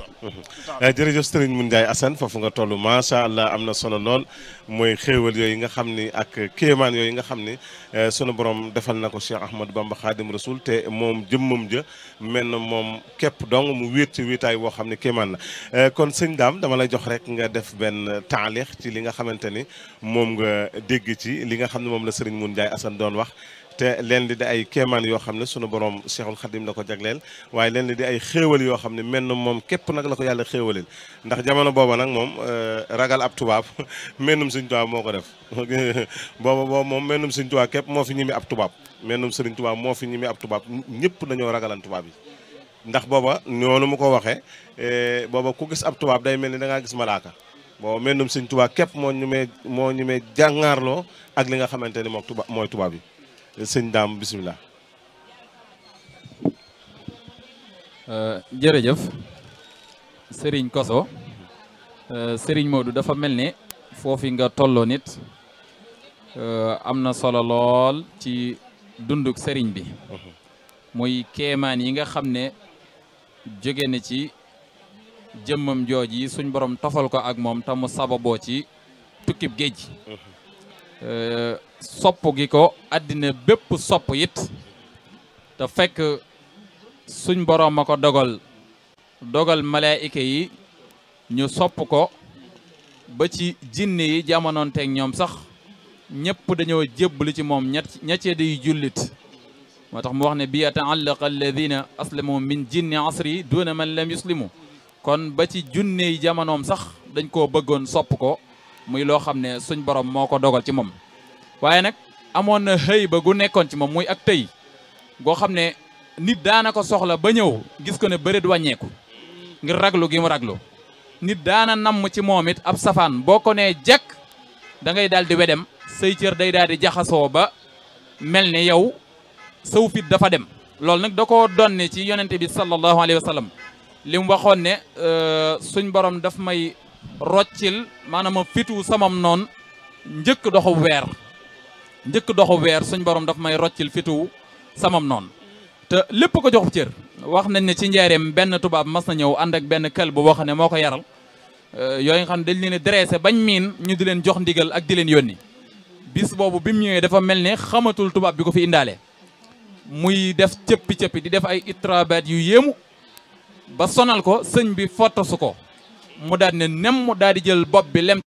jërëjëf sëriñ Mun Njaay Asan foofu nga toll macha allah am na solo lool mooy xéewal yooyu nga xam ni ak kéemaan yooyu nga xam ni sunu borom defal na ko Cheikh Ahmadou Bamba Khadim Rasoul te moom jëmmam ja mel na moom képp dong mu wéet ci wéetaay boo xam ne kéemaan la kon sëñ Daam dama lay jox rek nga def benn taalix ci li nga xamante ni moom nga dégg ci li nga xam ne moom la sëriñ Mun Njaay Asan doon wax te leen di ay kéemaan yoo xam ne sunu borom Cheikhul Khadim la ko jagleel waaye leen di ay xéewal yoo xam ne mel na moom képp nag la ko yàlla xéewaleel ndax jamono booba nag moom ragal ab tubaab mennum sëriñ tubaab moo ko def booba moom mennum sëriñ tubaab képp moo fi ñimi ab tubaab mennum sëriñ tubaab moo fi ñimi ab tubaab ñëpp dañoo ragalan tubaab yi ndax booba noonu mu ko waxee booba ku gis ab tubaab day mel ni da ngaa gis malaaka booba mennum sëriñ tubaab képp moo ñumee jàngaarloo ak li nga xamante ni moom tubaab mooy tubaab yi sëñ Daam bisimilah. jërëjëf Serigne Koso Serigne Modou dafa mel ne foofi nga tolloo nit am na solo lool ci dunduk Serigne bi muy kéemaan yi nga xam ne jóge na ci jëmmam jooj yi suñ borom tofal ko ak moom tamu sababoo ci tukkib géej sopp gi ko àddina bépp sopp it te fekk suñ borom a ko dogal malaayika yi ñu sopp ko ba ci jinne yi jamonoonteeg ñoom sax ñëpp dañoo jébbalu ci moom ñettee day jullit moo tax mu wax ne bi yata'allaqa alladina aslamu min jinni asri duna man lam yuslimu kon ba ci junney jamonoom sax dañ koo bëggoon sopp ko muy loo xam ne suñ borom moo ko dogal ci moom waaye nag amoon na xëy ba gu nekkoon ci moom muy ak tey goo xam ne nit daana ko soxla ba ñëw gis ko ne bëreet wàññeeku ngir raglu gi mu raglu nit daana namm ci moom it ab safaan boo ko nee jekk da ngay daal di wedem say cër day daal di jaxasoo ba mel ne yow saw fit dafa dem loolu nag da koo donne ci yonente bi sallallahu alayhi wa sallam li mu waxoon ne suñ borom daf may roccil maanaam fitu samam noon njëkk doxu weer suñ borom daf may roccil fitu samam noon te lépp ko joxub cër wax nañ ne ci njaareem benn tubaab mas na ñëw ànd ak benn kël bu boo xam ne moo ko yaral yooyu nga xam ne dañ leen dressé bañ miin ñu di leen jox ndigal ak di leen yónni bis boobu bi mu ñëwee dafa mel ne xamatul tubaab bi ko fi indaale muy def cëppi-cëppi di def ay itrabat yu yéemu ba sonal ko sëñ bi fottasu ko mu daal ne nem mu daal di jël bopp bi lem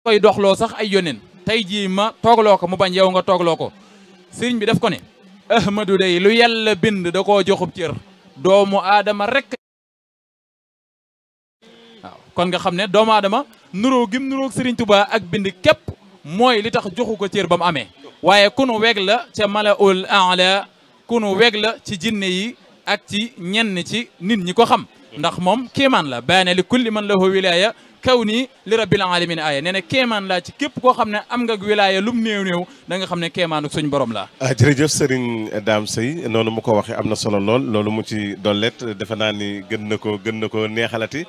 koy doxloo sax ay yóneen tey jii ma toogloo ko mu bañ yow nga toogloo ko sëriñ bi def ko ne ahmadu day lu yàlla bind da koo joxub cër doomu aadama rek waaw kon nga xam ne doomu aadama nuróo gim nuróo sëriñ Tuubaa ak bind képp mooy li tax joxu ko cër ba mu amee waaye kunu weg la ca malaul aala kunu weg la ci jinne yi ak ci ñenn ci nit ñi ko xam ndax moom kéemaan la baane li kulli man lahu wilaya kaw nii li rabbil alamin aaya nee na kéemaan laa ci képp koo xam ne am nga wilaaya lum néew néew da nga xam ne kéemaanu suñ borom laa jërëjëf Serigne Dame Seye noonu mu ko waxee am na solo lool loolu mu ci dollet defe naa ni gën na ko neexalati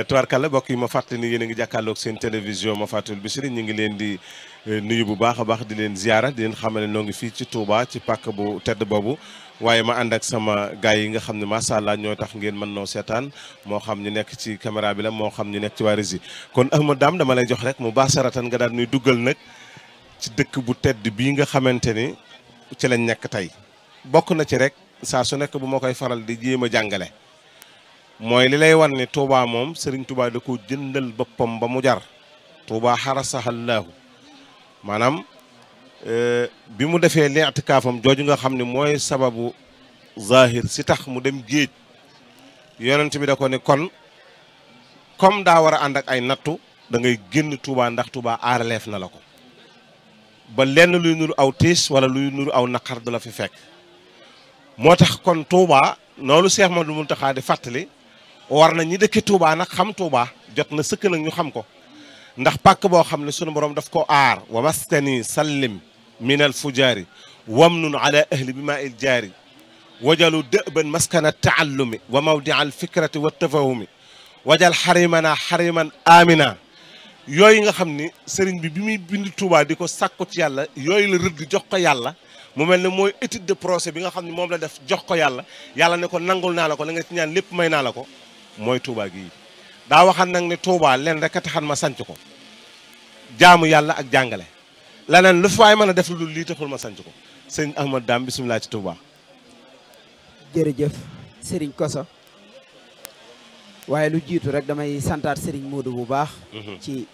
tubaarkàlla mbokk yi ma fàttali ni yéen a ngi jàkkaarloog seen télévision Mafaatihul Bichri ñu ngi leen di nuyu bu baax a baax di leen ziara di leen xamal ne noo ngi fii ci Touba ci pàkk bu tedd boobu waaye ma ànd ak sama gars yi nga xam ne macha allah ñoo tax ngeen mën noo seetaan moo xam ñu nekk ci caméra bi la moo xam ñu nekk ci waa régie kon Ahmad Dame dama lay jox rek mu baasaratan nga daal nuy duggal nag ci dëkk bu tedd bii nga xamante ni ci lañ nekk tey bokk na ci rek saa su nekk bu ma koy faral di jéem a jàngale mooy li lay wan ne Touba moom Serigne Touba da ko jëndal boppam ba mu jar Touba xarasahallaahu maanaam bi mu defee li'tikaafam jooju nga xam ne mooy sababu zahir si tax mu dem géej yonent bi da ko ne kon comme daa war a ànd ak ay nattu da ngay génn Touba ndax Touba aaraleef na la ko ba lenn luy nuru aw tiis wala luy nuru aw naqar du la fi fekk moo tax kon Touba noonu Cheikh Mouhamadou Mountakha di fàttali war na ñi dëkki Touba nag xam Touba jot na sëkk nag ñu xam ko ndax pàkk boo xam ne sunu borom daf ko aar wa maskani sallim min al fujaari wamnun ala ahli bi maa il jaari wajalu dëban maskana taallumi wa mawdia al fikrati wa tafahumi wajal xarimana xariman amina yooyu nga xam ni sëriñ bi muy bind Touba di ko sàkku ci yàlla yooyu la rëdd jox ko yàlla mu mel ne mooy étude de procès bi nga xam ne moom la def jox ko yàlla yàlla ne ko nangul naa la ko la nga ci ñaan lépp may naa la ko mooy Touba gii daa waxan nag ne Touba leen rek a taxan ma sanc ko jaamu yàlla ak jàngale laneen lu fi waay mën a def lu dul lii taxul ma sanc ko sëñ Ahmad Dame bisimilah ci Touba. jërëjëf Serigne Koso waaye lu jiitu rek damay santaat Serigne Modou bu baax ci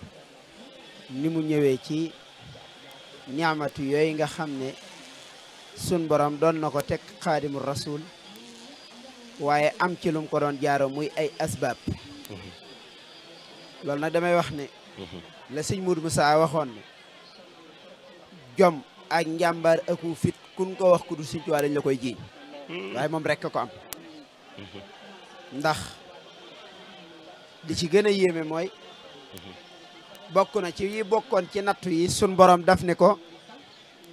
ni mu ñëwee ci ñaamatu yooyu nga xam ne sun borom doon na ko teg xaadimu rasul waaye am ci lum ko doon jaaro muy ay asbaab loolu nag damay wax ne la sëñ Modou Moussa waxoon ne jom ak njàmbaar aku fit kun ko wax ku du Sëñ Tuubaa dañ la koy jiiñ waaye moom rekk ko am ndax li ci gën a yéeme mooy bokk na ci yi bokkoon ci nattu yi sun borom daf ne ko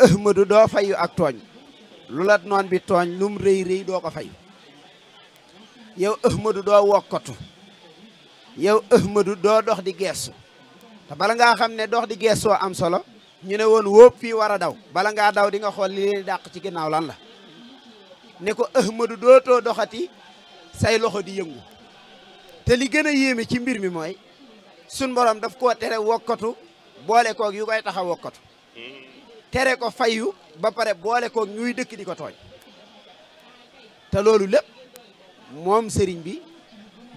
Ahmadu doo fayu ak tooñ lu la noon bi tooñ lum rëy rëy doo ko fayu yow Ahmadu doo wokkatu yow Ahmadu doo dox di geesu te bala ngaa xam ne dox di geesoo am solo ñu ne woon wóob fii war a daw bala ngaa daw di nga xool li leen dàq ci ginnaaw lan la ne ko Ahmadu dootoo doxati say loxo di yëngu te li gën a yéeme ci mbir mi mooy sun borom daf koo tere wokkatu boole koog yu koy tax a wokkatu tere ko fayu ba pare boole koog ñuy dëkk di ko tooñ te loolu lépp moom sëriñ bi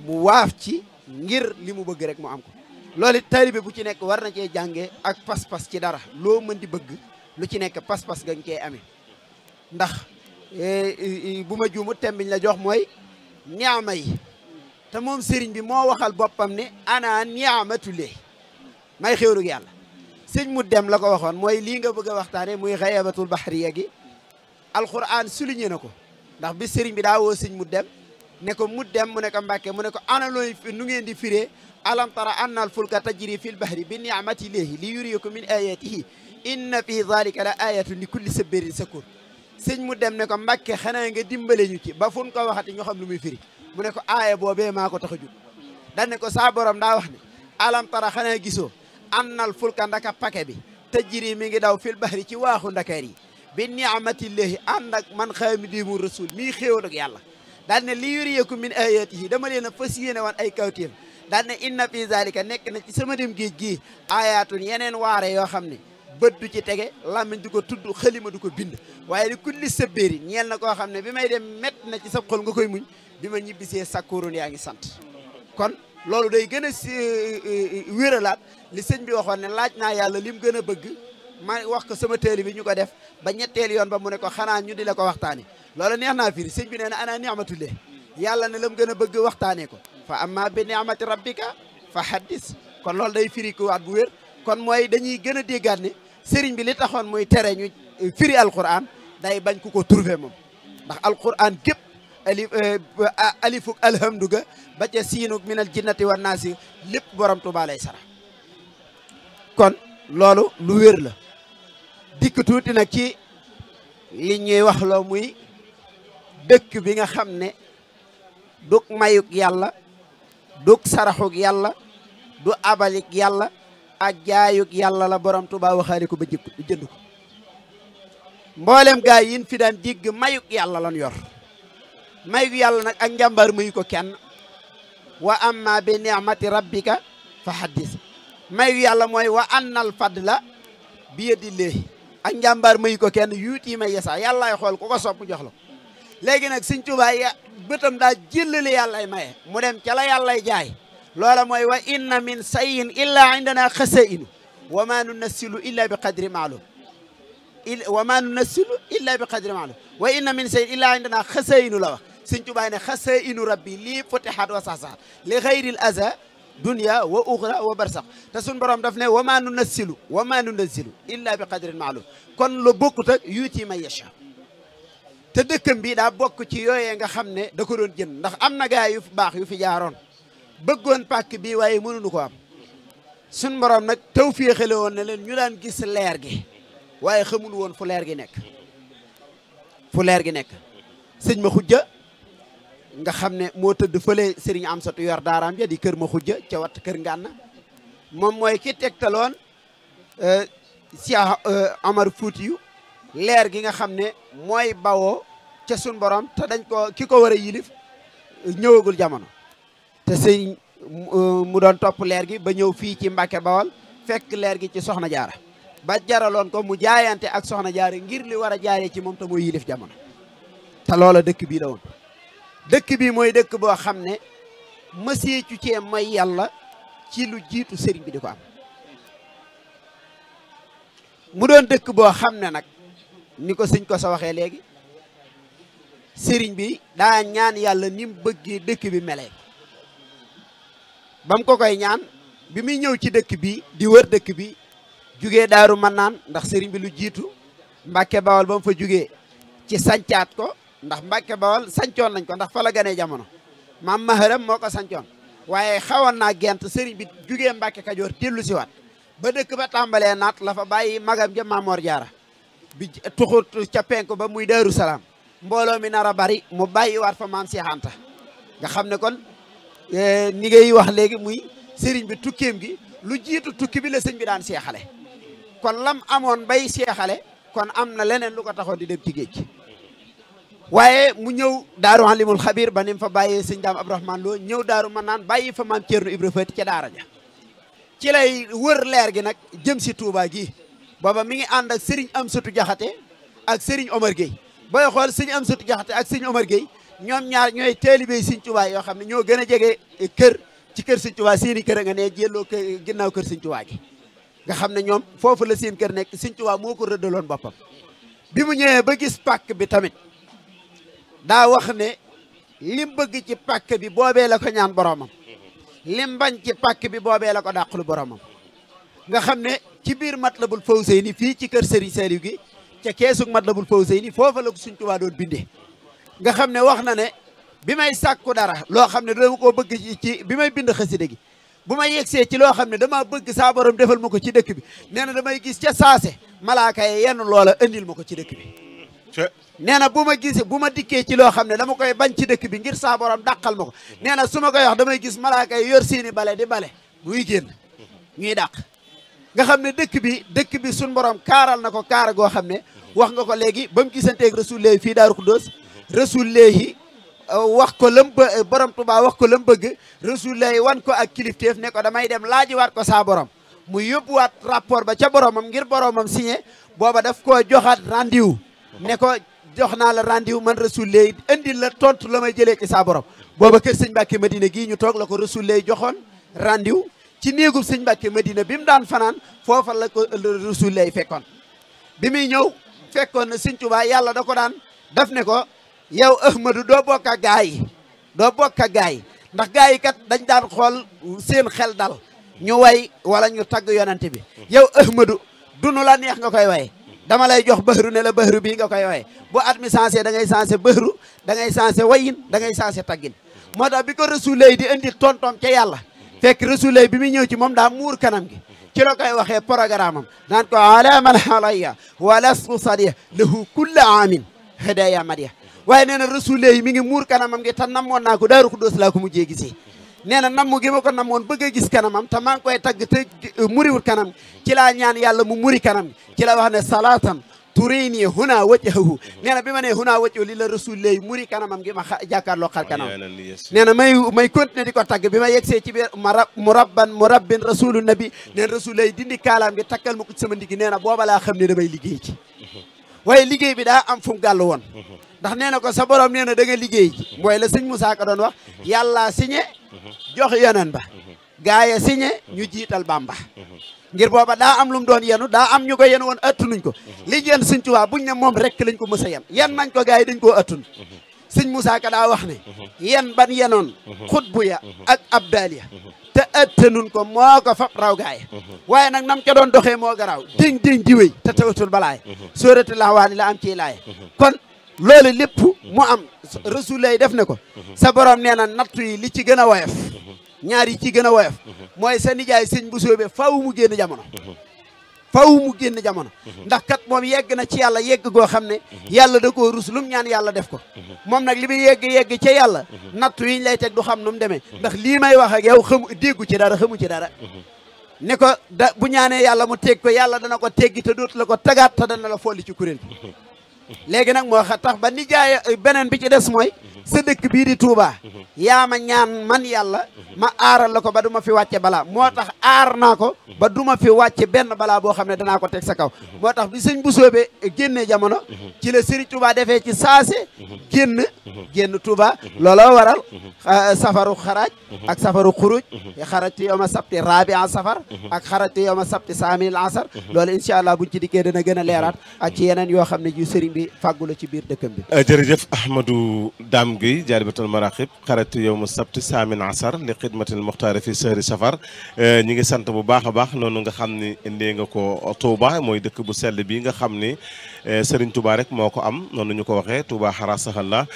mu waaf ci ngir li mu bëgg rek mu am ko loolu it taalibe bu ci nekk war na cee jànge ak pas-pas ci dara loo mën di bëgg lu ci nekk pas-pas gañ koy amee ndax bu ma juumut thème biñ la jox mooy niama yi te moom sëriñ bi moo waxal boppam ne ana niamatullah may xéwlug yàlla sëñ mu dem la ko waxoon mooy lii nga bëgg a waxtaane muy xayabatul bahriya gi alquran souligné na ko ndax bi sëriñ bi daa woo sëñ mu dem ne ko mu dem mu ne ko Mbàkke mu ne ko ana looy nu ngeen di firee alam tara anna al fulka tajri fil bahri bi ni'matillahi li yuriyakum min ayatihi inna fi dhalika la ayatun li kulli sabirin sakur sëñ mu dem ne ko Mbàkke xanaa nga dimbale ñu ci ba fun ko waxati ñu xam lu muy firi mu ne ko aaya boobee maa ko tax a jug dan ne ko saa borom daa wax ne alam tara xanaa gisoo anna al fulka ndaka pake bi tajri mi ngi daw fil bahri ci waaxu ndakaar yi bi ni'matillahi ànd ak man xaamidimu rasul mii xéewal ak yàlla daal ne li yuriyakum min ayatihi dama leen a fas yéene wan ay kawtéef daal ne inna fi zalika nekk na ci sama dem géej gii ayatun yeneen waare yoo xam ne bët du ci tege làmmiñ du ko tudd xalima du ko bind waaye li kulli sabéeri ñeel na koo xam ne bi may dem mett na ci sa xol nga koy muñ bi ma ñibbisee sakkurun yaa ngi sant kon loolu day gën a wéralaat li sëñ bi waxoon ne laaj naa yàlla lim gën a bëgg ma wax ko sama téeli bi ñu ko def ba ñetteel yoon ba mu ne ko xanaa ñu di la ko waxtaane loolu neex naa firi sëñ bi nee na ana ni'matullah yàlla ne lam gën a bëgg waxtaanee ko fa amma bi ni'mati rabbika fa haddis kon loolu day firi ko waat bu wér kon mooy dañuy gën a déggaat ne sëriñ bi li taxoon muy tere ñu firi alquran day bañ ku ko trouvé moom ndax alquran képp alifuk alhamdu ga ba ca siinuk minal jinnati wan naasi lépp borom Tuubaa lay sara kon loolu lu wér la dikk tuuti nag ci li ñuy wax loo muy dëkk bi nga xam ne dug mayuk yàlla dug saraxuk yàlla du abalik yàlla ak jaayuk yàlla la borom Tuubaa waxaale ko ba jënd ko mboolem gaa yin fi daan digg mayuk yàlla lan yor mayuk yàlla nag ak njàmbaar mayu ko kenn wa amma bi ni'mati rabbika fa haddis mayu yàlla mooy wa annal fadla bi yadillahi ak njàmbaar mayu ko kenn yuuti ma yesa yàllaay xool ku ko sopp mu jox la léegi nag Sëñ Tuubaa bëtam daa jëllale yàllay maye mu dem ca la yàllay jaay loola mooy wa inna min sayin illa indana xasa'inu wa ma nunassilu illa bi qadri ma'lum wa ma nunassilu illa bi qadri ma'lum wa inna min sayin illa indana xasa'inu la wax Sëñ Tuubaa ne xasa'inu rabbi lii futihat wa sasa li xayril aza dunya wa uxra wa barsax te suñ borom daf ne wa ma nunassilu illa bi qadrin ma'lum kon lu bokkut ak yuuti man yasha te dëkkam bi daa bokk ci yooyee nga xam ne da ko doon jënd ndax am na gaa yu baax yu fi jaaroon bëggoon pàkk bi waaye mënuñu ko am suñ borom nag tawféexale woon ne leen ñu daan gis leer gi waaye xamul woon fu leer gi nekk sëñ ma xujja nga xam ne moo tëdd fële Serigne Amsatu yor daaraam ja di kër ma xujja ca wat kër ngànna moom mooy ki tegtaloon Cheikh Omar Foutiyou leer gi nga xam ne mooy bawoo ca sun borom te dañ ko ki ko war a yilif ñëwagul jamono te Serigne mu doon topp leer gi ba ñëw fii ci Mbàkke Bawol fekk leer gi ci Soxna Jaara ba jaraloon ko mu jaayante ak Soxna Jaara ngir li war a jaaree ci moom te mooy yilif jamono te loola dëkk bii la woon dëkk bi mooy dëkk boo xam ne mësee cu cee mooy yàlla ci lu jiitu sëriñ bi di ko am mu doon dëkk boo xam ne nag ni ko sëñ ko sa waxee léegi sëriñ bi daa ñaan yàlla ni mu bëggee dëkk bi melee ba mu ko koy ñaan bi muy ñëw ci dëkk bi di wër dëkk bi jugee Daaru Mannaan ndax sëriñ bi lu jiitu Mbàkke Bawol ba mu fa jugee ci sancaat ko ndax Mbàkke Bawol sancoon nañ ko ndax fa la ganee jamono maam Maharam moo ko sancoon waaye xawoon naa gent sëriñ bi jugee Mbàkke Kajoor dellu si waat ba dëkk ba tàmbalee naat la fa bàyyi magam ja Maamoor Jaara bi tuxut ca penku ba muy Daaru Salaam mbooloo mi nar a bari mu bàyyi waat fa maam Seex Anta nga xam ne kon ni ngay wax léegi muy sëriñ bi tukkeem gi lu jiitu tukki bi la sëñ bi daan seexale kon lam amoon bay seexale kon am na leneen lu ko taxoon di dem ci géej waaye mu ñëw daaru alimul xabir ba ni mu fa bàyyee sëñ daam Abdourahmane Lo ñëw daaru Mannaan bàyyi fa maam Ceerno Ibra Faati ca daara ja ci lay wër leer gi nag jëm si Touba gi booba mi ngi ànd ak sëriñ Amsatu Jaxate ak sëriñ Omar Gueye booy xool sëriñ Amsatu Jaxate ak sëriñ Omar Gueye ñoom ñaar ñooy taalibey sëñ Touba yoo xam ne ñoo gën a jege kër ci kër sëñ Touba seeni kër a nga ne jëlloo ginnaaw kër sëñ Touba gi nga xam ne ñoom foofu la seen kër nekk sëñ Touba moo ko rëddaloon boppam bi mu ñëwee ba gis pàkk bi tamit daa wax ne lim bëgg ci pàkk bi boobee la ko ñaan boromam lim bañ ci pàkk bi boobee la ko dàqulu boromam nga xam ne ci biir Matlabul Fawzayni fii ci kër Serigne Saliou gi ca keesug Matlabul Fawzayni foofa la ko Sëriñ Tuubaa doon bindee nga xam ne wax na ne bi may sàkku dara loo xam ne dama koo bëgg ci bi may bind xasida gi bu ma yegsee ci loo xam ne dama bëgg saa borom defal ma ko ci dëkk bi nee na damay gis ca saase malaaka yi yenn loola andil ma ko ci dëkk bi nee na bu ma dikkee ci loo xam ne dama koy bañ ci dëkk bi ngir saa borom dàqal ma ko nee na su ma koy wax damay gis malaaka yi yor seeni bale di bale muy génn ñuy dàq nga xam ne dëkk bi suñ borom kaaral na ko kaara goo xam ne wax nga ko léegi ba mu gisanteeg Rasulullah fii Daaru Xuddoos Rasulullah wax ko lam borom Tuubaa wax ko lam bëgg Rasulullah wan ko ak kilifteef ne ko damay dem laajiwaat ko saa borom mu yóbbuwaat rapport ba ca boromam ngir boromam signé booba daf koo joxaat rendez-vous ne ko jox naa la rendez-vous man Rasulullah indil la tontu la may jëlee ci saa borom booba kër sëñ Mbàkke Madina gii ñu toog la ko Rasulullah joxoon rendez-vous ci néegub sëñ Mbàkke Madina bi mu daan fanaan foofa la ko Rasulullah fekkoon bi muy ñëw fekkoon na Sëñ Tuubaa yàlla da ko daan daf ne ko yow Ahmadu doo bokk ak gaa yi doo bokk ak gaa yi ndax gaa yi kat dañ daan xool seen xel dal ñu way wala ñu tagg yonante bi yow Ahmadu dunu la neex nga koy waye dama lay jox bahru ne la bahru bii nga koy waye bu at mi sensé da ngay sensé bahru da ngay sensé wayin da ngay sensé taggin moo tax bi ko Rasulullah di indi tontom ca yàlla fekk Rasulullah bi muy ñëw ci moom daa muur kanam gi ci la koy waxee programme am naan ko ala man alayya walastu sadiya lahu kulla aamin hadaya madiya waaye nee na Rasulullah mi ngi muur kanamam gi te namoon naa ko Daaru Xuddoos laa ko mujjee gisee nee na namm gi ma ko namoon bëgg a gis kanamam te maa ngi koy tagg te muriwul kanam ci laa ñaan yàlla mu muri kanam ci la wax ne salatan turini huna wajhahu nee na bi ma ne huna wajhahu li la Rasulullah muri kanamam gi ma jàkkaarloo xar kanam nee na may continuer di ko tagg bi ma yegsee ci biir murabbin rasulu nabi nee na Rasulullah dindi kaalaam gi takkal ma ko ci sama ndiggi nee na booba laa xam ne damay liggéey ci waaye liggéey bi daa am fu mu gàll woon ndax nee na ko sa borom nee na da nga liggéey ci mooy la sëñ Moussa Ka doon wax yàlla signé jox yonen ba gaaya signé ñu jiital Bamba ngir booba daa am lu mu doon yenu daa am ñu ko yen woon attunuñ ko li yen Sëñ Tuubaa buñ ne moom rek lañ ko mës a yen nañ ko gars yi dañ koo attun sëñ Moussa Ka daa wax ne yen ban yenoon xutbu ya ak abdaliya te attanuñ ko moo ko fab raw gaay waaye nag nam ca doon doxee moo garaaw déng déng di wéy te tawatul balaay sóorati laxwaani la am ciy laay kon loolu lépp mu am Rasulullah def ne ko sa borom nee na nattu yi li ci gën a woyof ñaar yi ci gën a woyof mooy sa nijaay sëñ bu soobee faaw mu génn jamono faaw mu génn jamono ndax kat moom yegg na ci yàlla yegg goo xam ne yàlla da koo rus lum ñaan yàlla def ko moom nag li muy yegg ca yàlla nattu yiñ lay teg du xam nu mu demee ndax lii may wax ak yow xamu déggu ci dara xamu ci dara ne ko da bu ñaanee yàlla mu teg ko yàlla dana ko teggi te dootu la ko tagaat te dana la folli ci kuréel léegi nag moo tax ba nijaay beneen bi ci des mooy sa dëkk bii di Touba yaa ma ñaan man yàlla ma aaral la ko ba du ma fi wàcce balaa moo tax aar naa ko ba du ma fi wàcce benn balaa boo xam ne danaa ko teg sa kaw moo tax bi sëñ bu soobee génnee jamono ci la Serigne Touba defee ci saase génn Touba looloo waral safaru xaraaj ak safaru xuruj xarajtu yow ma sabti rabi an safar ak xarajtu yow ma sabti saamil asar loolu incha allah buñ ci dikkee dana gën a leeraat ak ci yeneen yoo xam ne ju sëriñ bi fàggu la ci biir dëkkam bi jërëjëf Ahmadou Dame Gueye jaalibatul maraqib xarajtu yow ma sabti saamil asar li xidmatil muxtaari fi sehri safar ñi ngi sant bu baax a baax noonu nga xam ni indee nga ko Touba mooy dëkk bu sell bi nga xam ni Serigne Touba rek moo ko am noonu ñu ko waxee Touba xarasaxalla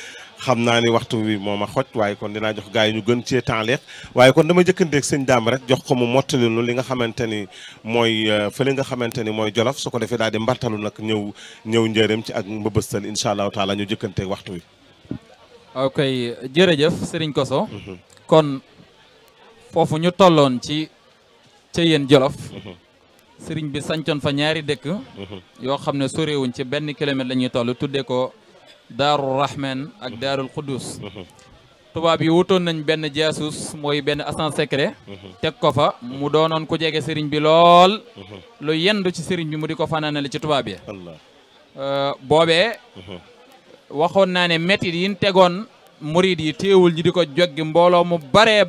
xam naa ni waxtu wi moo ma xoj waaye kon dinaa jox gars yi ñu gën cee temps waaye kon dama jëkkanteeg sëñ Dame rek jox ko mu mottali nu li nga xamante ni mooy fële nga xamante ni mooy Jolof su ko defee daal di mbartalu nag ñëw njëriñ ci ak mbëbëstal incha allahu taala ñu jëkkanteeg waxtu wi. ok jërëjëf Serigne Koso. kon foofu ñu tolloon ci ca yéen Jolof. Serigne bi sancoon fa ñaari dëkk. yoo xam ne sorewuñ ci benn kilomètre la ñuy toll tuddee ko. Daarul Rahman ak Daarul Quddus tubaab yi wutoon nañ benn jaasuus mooy benn agent secret teg ko fa mu doonoon ku jege sëriñ bi lool lu yendu ci sëriñ bi mu di ko fanaanale ci tubaab yi boobee waxoon naa ne métit yi ñu tegoon murid yi téewul ji di ko joggi mbooloo mu bare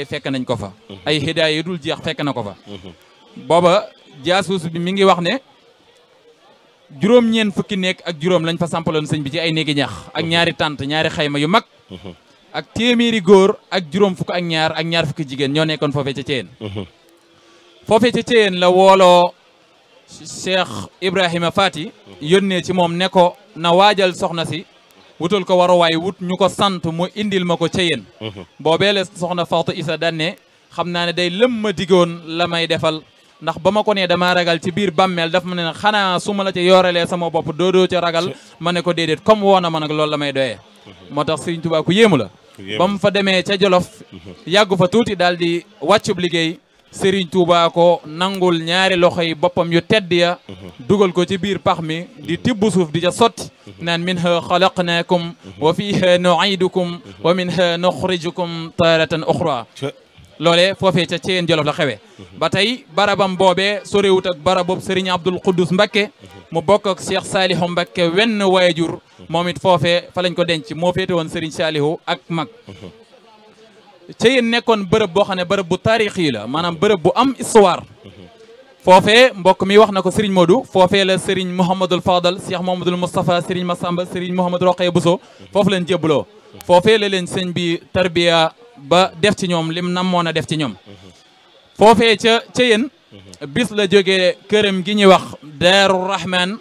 fekk nañ ko fa ay hidaaya yi dul jeex fekk na ko fa booba jaasuus bi mi ngi wax ne juróom-ñeent fukki néeg ak juróom lañ fa sampaloon sëñ bi ci ay néegi ñax ak ñaari tànt ñaari xayma yu mag ak téeméeri góor ak juróom fukk ak ñaar fukki jigéen ñoo nekkoon foofee ca Thiéyène foofee ca Thiéyène la wooloo Cheikh Ibrahima Fati yónnee ci moom ne ko na waajal soxna si wutal ko waruwaay wut ñu ko sant mu indil ma ko Thiéyène boobee la soxna Fatou Issa daan ne xam naa ne day lëm ma digoon la may defal ndax ba ma ko nee damaa ragal ci biir bàmmeel daf ma ne xanaa su ma la ca yoorelee sama bopp doodoo ca ragal ma ne ko déedéet comme woona ma nag loolu la may doyee moo tax Serigne Touba ku yéemu la ba mu fa demee ca Jolof yàggu fa tuuti daal di wàccub liggéey Serigne Touba ko nangul ñaari loxo yi boppam yu tedd ya dugal ko ci biir pax mi di tibb suuf di ca sotti naan minha xalaqnaakum wa fiha nuidukum wa minha nuxrijukum taratan uxra loolee foofee ca Thiéyène Jolof la xewe ba tey barabam boobee sorewut ak baraboob Serigne Abdoul Khoudous Mbacké mu bokk ak Cheikh Salihu Mbacké wenn waajur moom it foofee fa lañ ko denc moo féete woon Serigne Salihu ak mag Thiéyène nekkoon bërëb boo xam ne bërëb bu taarixi la maanaam bërëb bu am histoire foofee mbokk mi wax na ko Serigne Modou foofee la Serigne Mouhamadul Fadal Cheikh Mouhamadoul Moustapha Serigne Massamba Serigne Mouhamadou Rokhaya Bousso foofu leen jébbaloo foofee la leen sëñ bi tarbiya ba def ci ñoom lim namoon a def ci ñoom foofee ca Thiéyène bis la jógee këram gi ñuy wax Daaru Rahman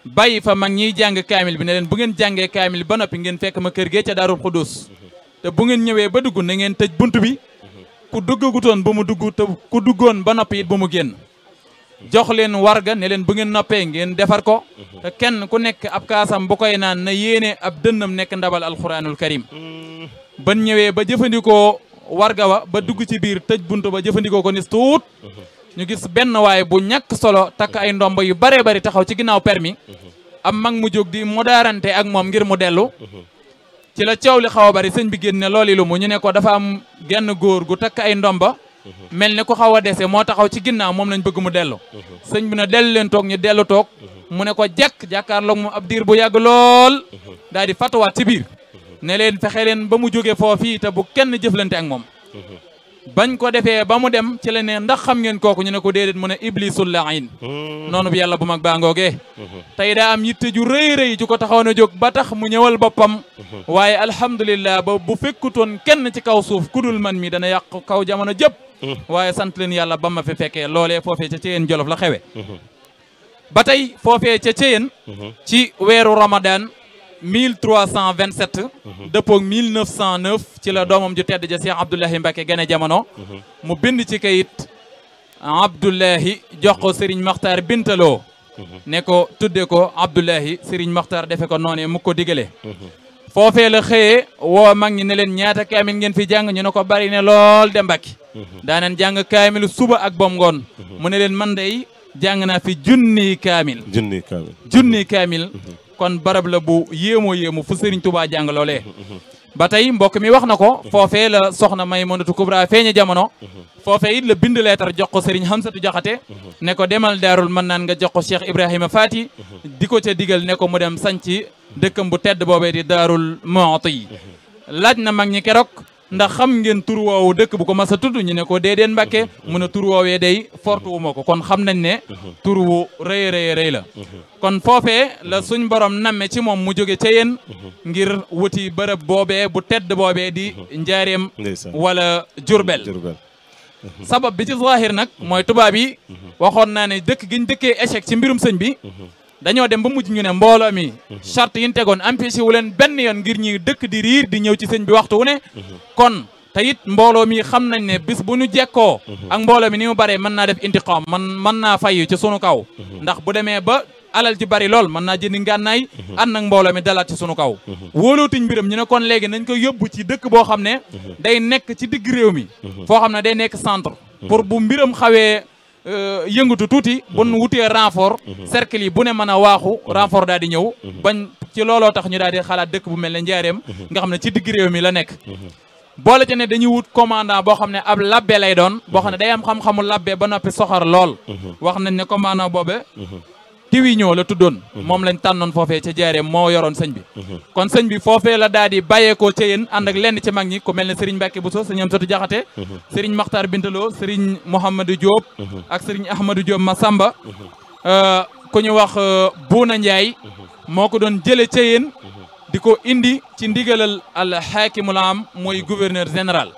bàyyi fa mag ñiy jàng kaamil bi ne leen bu ngeen jàngee kaamil ba noppi ngeen fekk ma kër gee ca Daarul Xuddus te bu ngeen ñëwee ba dugg na ngeen tëj bunt bi ku duggagutoon ba mu dugg te ku duggoon ba noppi it ba mu génn jox leen warga ne leen bu ngeen noppee ngeen defar ko te kenn ku nekk ab kaasam bu koy naan na yéene ab dënnam nekk ndabal alquranul karim ban ñëwee ba jëfandikoo warga wa ba dugg ci biir tëj buntu ba jëfandikoo ko nis tuut ñu gis benn waay bu ñàkk solo takk ay ndomba yu bare bari taxaw ci ginnaaw permis am mag mu jóg di mu daarante ak moom ngir mu dellu ci la coow li xaw a bari sëñ bi génne loolu lu mu ñu ne ko dafa am genn góor gu takk ay ndomba mel ni ku xaw a dese moo taxaw ci ginnaaw moom lañ bëgg mu dellu sëñ bi na dellu leen toog ñu dellu toog mu ne ko jàkkaarloog moom ab diir bu yàgg lool daal di fatuwaat ci biir ne leen fexe leen ba mu jóge foofii te bu kenn jëflante ak moom bañ ko defee ba mu dem ci la ne ndax xam ngeen kooku ñu ne ko déedéet mu ne iblisul la'in noonu bi yàlla bu mag baa ngoogee tey daa am yitte ju rëy rëy ju ko taxaw na jóg ba tax mu ñëwal boppam waaye alhamdulillah ba bu fekkutoon kenn ci kaw suuf kudul man mi dana yàq kaw jamono jëpp waaye sant leen yàlla ba ma fi fekkee loolee foofee ca Thiéyène Jolof la xewe ba tey foofee ca Thiéyène ci weeru Ramadan 1327 dëppoog 1909 ci la doomam ju tedd ja Cheikh Abdoulahi Mbacké gane jamono mu bind ci kayit Abdoulahi jox ko Serigne Makhtar Bintaloo ne ko tudde ko Abdoulahi Serigne Makhtar defe ko noonee mu ko digale foofee la xëyee woo mag ñi ne leen ñaata kaamil ngeen fi jàng ñu ne ko bari ne lool de Mbacké daanan jàng kaamilu suba ak bom ngoon mu ne leen man day jàng naa fi junni kaamil kon barab la bu yéemoo yéemu fu Serigne Touba jàng loolee ba tey mbokk mi wax na ko foofee la soxna Maymunatu Kubra feeñe jamono foofee it la bind leetar jox ko Serigne Hamsatu Jaxate ne ko demal Daarul Mannaan nga jox ko Cheikh Ibrahima Fati di ko ca digal ne ko mu dem sanci dëkkam bu tedd boobee di Daarul Muhti laaj na mag ñi keroog ndax xam ngeen tur woowu dëkk bu ko mas a tudd ñu ne ko déedéet Mbacké mu ne tur woowee day fortu wu ma ko kon xam nañ ne tur wu rëy la kon foofee la suñ borom namme ci moom mu jóge Thiéyène ngir wuti bërëb boobee bu tedd boobee di Njaareem wala Jurbel sabab bi ci zahir nag mooy tubaab yi waxoon naa ne dëkk giñ dëkkee échec ci mbirum sëñ bi dañoo dem ba mujj ñu ne mbooloo mi charte yi ñu tegoon empêché wu leen benn yoon ngir ñi dëkk di riir di ñëw ci sëñ bi waxtu wu ne kon te it mbooloo mi xam nañ ne bis bu ñu jekkoo ak mbooloo mi ni mu baree mën naa def intiqaam mën naa fayu ci sunu kaw ndax bu demee ba alal ci bari lool mën naa jëndi ngànnaay ànd ak mbooloo mi dalaat ci sunu kaw wóolootuñ mbiram ñu ne kon léegi nañ ko yóbbu ci dëkk boo xam ne day nekk ci digg réew mi foo xam ne day nekk centre pour bu mbiram xawee yëngatu tuuti bu nu wutee renfort cercle yi bu ne mën a waaxu renfort daal di ñëw bañ ci looloo tax ñu daal di xalaat dëkk bu mel ne Njaareem nga xam ne ci digg réew mi la nekk boole ca ne dañuy wut commandant boo xam ne ab labbe lay doon boo xam ne day am xam-xamu labbe ba noppi soxar lool wax nañ ne commandant boobe tiwi ñoo la tuddoon moom lañ tànnoon foofee ca Njaareem moo yoroon sëñ bi kon sëñ bi foofee la daal di bàyyeekoo Thiéyène ànd ak lenn ci mag ñi ku mel ne Serigne Mbacké Bousso Serigne Amsatou Diakhaté Serigne Makhtar Bintaloo Serigne Mouhamadou Diop ak Serigne Ahmadou Diop Massamba ku ñu wax Buuna Njaay moo ko doon jële ca yéen di ko indi ci ndigalal al xaakimul am mooy gouverneur général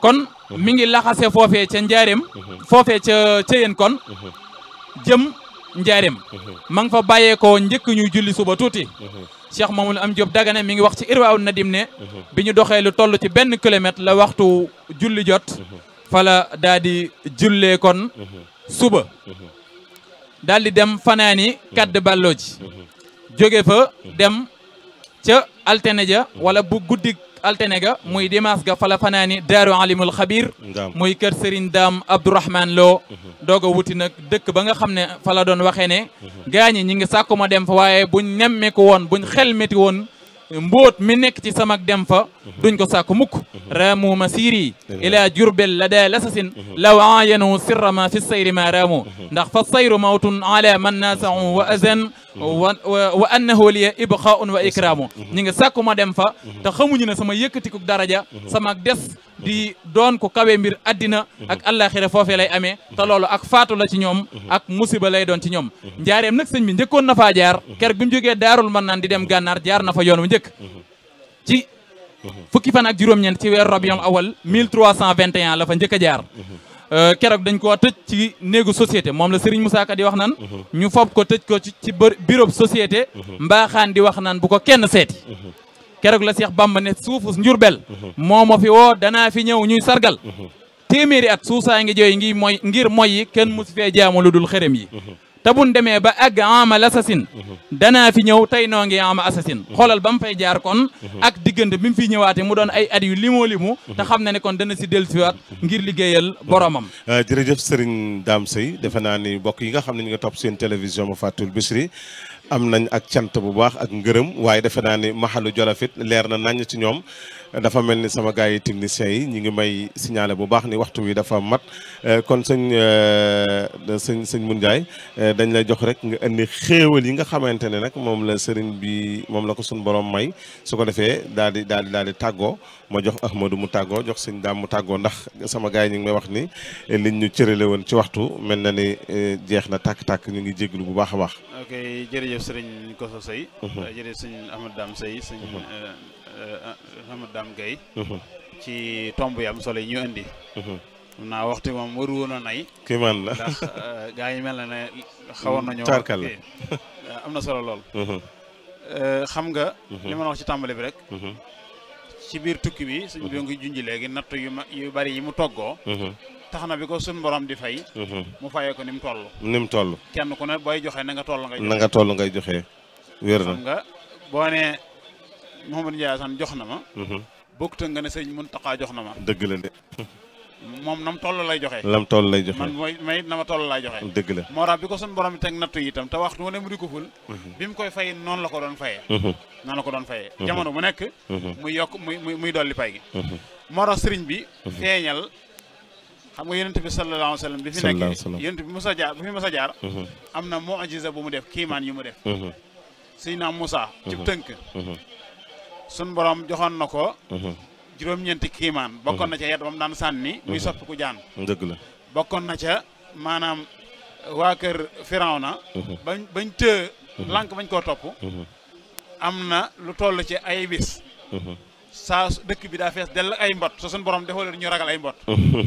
kon mi ngi laxase foofee ca njaareem foofee ca yéen kon jëm njaareem ma nga fa bàyyeekoo njëkk ñuy julli suba tuuti Cheikh Mamadou Am Diop Dagana mi ngi wax ci Irwaa Nadim ne bi ñu doxee lu toll ci benn kilomètre la waxtu julli jot fala daa di jullee kon suba daal di dem fanaani kadd balloo ji jóge fa dem ca altene ja wala bu guddi altene ga muy dimanche ga fala fanaani daaru alimul xabir muy kër Serigne Dame Abdourahman Lo doog a wuti nag dëkk ba nga xam ne fa la doon waxee ne gaañi ñi ngi sàkku ma dem fa waaye buñ nemmeeku woon buñ xelmeti woon mbóot mi nekk ci samak dem fa duñ ko sàkku mukk raamu masiri ila jurbel la daa lasasin law aayanu sirra ma fi sayri ma raamu ndax fa sayru mawtun ala man naasau wa azan wa annahu liya ibqaun wa ikramu ñi nga sàkku ma dem fa te xamuñu ne sama yëkkatikuk daraja sama des di doon ko kawe mbir addina ak àllaaxira foofee lay amee te loolu ak faatu la ci ñoom ak musiba lay doon ci ñoom njaareem nag sëñ bi njëkkoon na faa jaar ker bi mu jógee daarul man naan di dem gànnaar jaar na fa yoon wu njëkk ci fukki fan ak juróom-ñeent ci weeru rabiul awal 1321 la fa njëkk a jaar keroog dañ koo tëj ci néegu société moom la Serigne Moussa Ka di wax naan ñu fob ko tëj ko ci bureau société mbaaxaan di wax naan bu ko kenn seeti keroog la Cheikh Bamba ne suufu Njurbel moo ma fi woo danaa fi ñëw ñuy sargal téeméeri at suusaa ngi jooy ngi mooy ngir moy yi kenn musu fee jaamu lu dul xërëm yi te buñ demee ba àgg amal assasine danaa fi ñëw tey noo ngi ama assasine xoolal ba mu fay jaar kon ak diggante bi mu fiy ñëwaate mu doon ay at yu limoo limu te xam na ne kon dana si dellusiwaat ngir liggéeyal boromam. jërëjëf Serigne Dame Seye defe naa ni mbokk yi nga xam ne ñu nga topp seen télévision ma Fatul Bichri am nañ ak cant bu baax ak ngërëm waaye defe naa ni maxalu jolofit leer na nañ ci ñoom dafa mel ni sama gars yi techniciens yi ñu ngi may signaler bu baax ni waxtu wi dafa mat kon sëñ Mun Njaay dañ lay jox rek nga indi xéewal yi nga xamante ne nag moom la sëriñ bi moom la ko suñ borom may su ko defee daal di tàggoo ma jox Ahmadou mu tàggoo jox sëñ Daam mu tàggoo ndax sama gars yi ñu ngi may wax ni liñ ñu cërale woon ci waxtu mel na ni jeex na tàkk-tàkk ñu ngi jéglu bu baax a baax. ok jërëjëf sëriñ Koso Seye. jërëjëf sëñ Ahmadou Dame Seye sëñ Ahmadou Dame Gueye ci tomb yi am solo yi ñu indi. xam naa waxtu moom waru woon a nay. kii man la ndax gars yi mel na ne xawoon nañoo. tarkal la am na solo lool. xam nga. li ma la wax ci tàmbali bi rek. ci biir tukki bi suñ bi ngi junj léegi natt yu bari yi mu toggoo. tax na bi ko suñ borom di fay. mu fayee ko ni mu toll. ni mu toll. kenn ku ne booy joxe na nga toll ngay joxe. na nga toll ngay joxe. wér na xam nga boo nee Mouhamadou Ndiaye Assane jox na ma. bokkut nga ne sëñ Mountakha jox na ma. dëgg la de. moom nam toll lay joxe. lam toll lay joxe man may na ma toll lay joxe. dëgg la moo tax bi ko suñ borom bi teg nattu yi itam te waxtu mu ne mu di ko ful. bi mu koy fay noonu la ko doon fayee. noonu la ko doon fayee. jamono bu nekk. muy yokk muy dolli pay gi. moo tax sëriñ bi. feeñal xam nga yonent bi sallallahu alayhi wa sallam bi fi nekk yonent bi Musa jaar bu fi Musa jaar. am na mu'jiza bu mu def kiimaan yu mu def. Seydina Musa. ci tënk. sun borom joxoon na ko. juróom-ñeenti kiimaan bokkoon na ca yet ba mu daan sànni muy soppiku jaan. dëgg la bokkoon na ca maanaam waa kër Firawna bañ të lànk bañ koo topp. am na lu toll ci ay bis. saa dëkk bi daa fees dell ay mbot so suñ borom defoo leen ñu ragal ay mbot.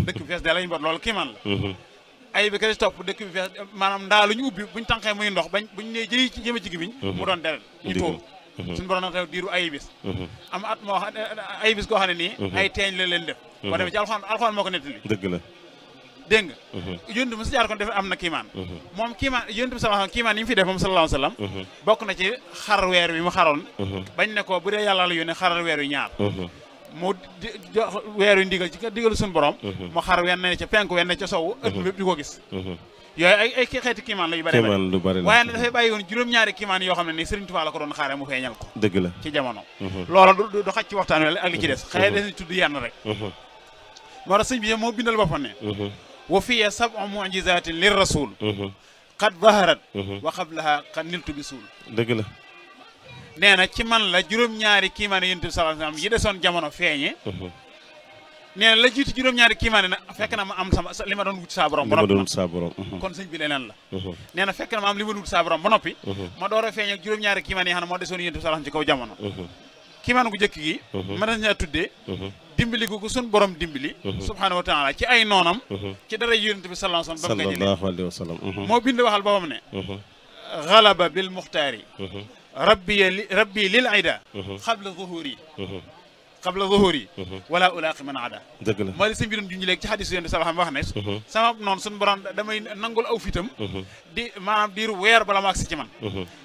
dëkk bi fees dell ay mbot loolu kiimaan la. ay bi ka ci topp dëkk bi fees maanaam ndaa lu ñu ubbi buñ tànqee muy ndox buñ nee jëli ci jëme ci gibiñ mu doon deret ñu tuur suñu borom nag taw diiru ay bis. am at moo xam ay bis koo xam ne nii ay teeñ la leen def. boo demee ci alxuraan moo ko nettali. dëgg la dégg nga. yonent bi si jaar kon def am na kiimaan. moom kiimaan yonent bi sallallahu kiimaan yi mu fi def moom sallallahu alayhi wasallam. bokk na ci xar weer wi mu xaroon. bañ ne ko bu dee yàlla la yónnee xaral weer wi ñaar. mu jox weer wi ndigal ci digalu suñu borom. mu xar wenn ne ca penku wenn ne ca sowu. ëtt bépp di ko gis. yooyu ay xeeti kiimaan la yu bari waaye nag dafay bàyyi woon juróom-ñaari kiimaan yoo xam ne nii Serigne Touba la ko doon xaare mu feeñal ko. dëgg la ci jamono. loola du xaj ci waxtaan wi ak li ci des. xëy na dañuy tudd yenn rek. moo tax sëñ bi moo bindal boppam ne. wa fiya sab'u mu'jizatin lir rasul. qad zaharat. wa qablaha qad niltu bi suul. dëgg la. nee na ci man la juróom-ñaari kiimaan yonent bi sallallahu alayhi wasallam yi desoon jamono feeñe. nee na la jiitu juróom-ñaari kiimaane na fekk na ma am sama li ma doon wut saa borom ba noppi kon sëñ bi leneen la nee na fekk na ma am li ma doon wut saa borom ba noppi ma door a feeñ ak juróom-ñaari kiimaane yi xam ne moo desoon yéen ci kaw jamono kiimaan gu jëkk gi mën nañu tuddee dimbali ko sun borom dimbali subhaanahu wa taala ci ay noonam ci dara yonent bi sallallahu alayhi wa sallam moo bind waxal boppam ne galaba bil muxtaari rabbi lil ida qabla zuhuri wala ulaaqi man ada dëgg la moo li sëñ bi doon junj léegi ci xadis yonent sallallahu alayhi wa sallam wax ne sama noonu suñu borom damay nangul aw fitam di maanaam diiru weer bala ma agsi ci man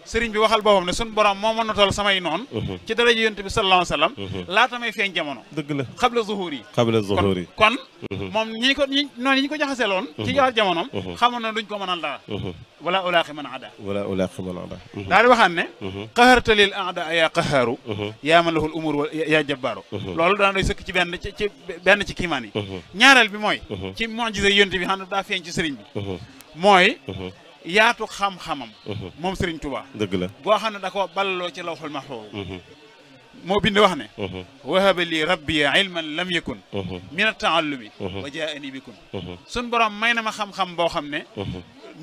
sëriñ bi waxal boppam ne suñu borom moo ma notal samay noon ci daraja yonent bi sallallahu alayhi wa sallam laata may feeñ jamono dëgg la qabla zuhuri kon moom noonu ñi ko jaxaseeloon ci jaar jamonoom xamoon na duñ ko mënal dara wala ulaaqi man ada daal di waxaan ne qaharta lil aada ya qahaaru yaa man lahul umur yaa jabbaaru loolu daan doy sëkk ci benn ci kiimaan yi ñaareel bi mooy ci mu'jiza yonent bi xam ne daa feeñ ci sëriñ bi mooy yaatu xam-xamam moom sëriñ Tuubaa dëgg la boo xam ne da ko ballaloo ci lawhul mahfuuz moo bind wax ne wahaba li rabbi ilman lam yakun min at-taallumi wa jaani bikun sun borom may na ma xam-xam boo xam ne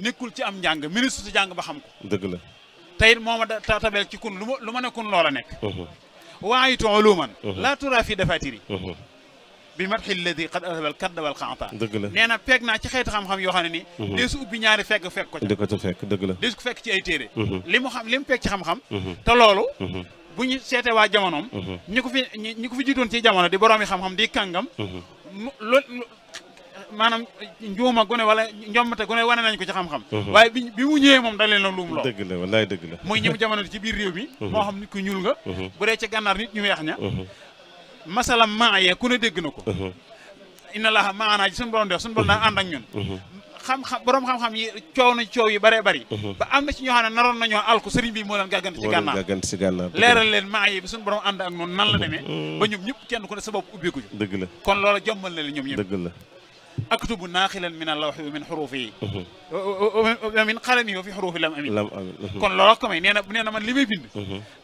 nekkul ci am njàng ministre ci jàng ba xam ko dëgg la teyit moo ma tabeel ci kun lu ma ne kun loola nekk waayitu uluman laa tura fi dafatiri bi madxi alladi qad ahabal kadda wal xaata dëgg la nee na fekk naa ci xeeti xam-xam yoo xam ne nii dee su ubbi ñaari fekk ko di ko ca fekk dëgg la dee su ko fekk ci ay téere li mu fekk ci xam-xam te loolu bu ñu seetee waa jamonoom ñi ko fi jiitoon ci jamono di borom yi xam-xam di kàngam maanaam njuuma gu ne wala njommate gu ne wane nañ ko ci xam-xam waaye bi mu ñëwee moom da leen la luum lool dëgg la wallaay dëgg la muy ñëw jamono ci biir réew mi moo xam nit ku ñuul nga bu dee ci gànnaar nit ñu weex ña masalam maayee ku ne dégg na ko inna laaha maanaa ji suñu borom def suñu borom daan ànd ak ñun xam-xam borom xam-xam yi coow yi bëree bëri ba am na ci ñoo xam ne naroon nañoo alku sëriñ bi moo leen gàggante ci gànnaar leeral leen maayee bi suñu borom ànd ak noonu nan la demee ba ñoom ñëpp kenn ku ne sa bopp ubbeeku ju dëgg la kon loola jommal na leen ñoom ñëpp dëgg la aktubu naaxilan min allawxi wa min xuruufihi wa min qalamihi wa fi xuruufi lam amin kon loolu ko may nee na man li may bind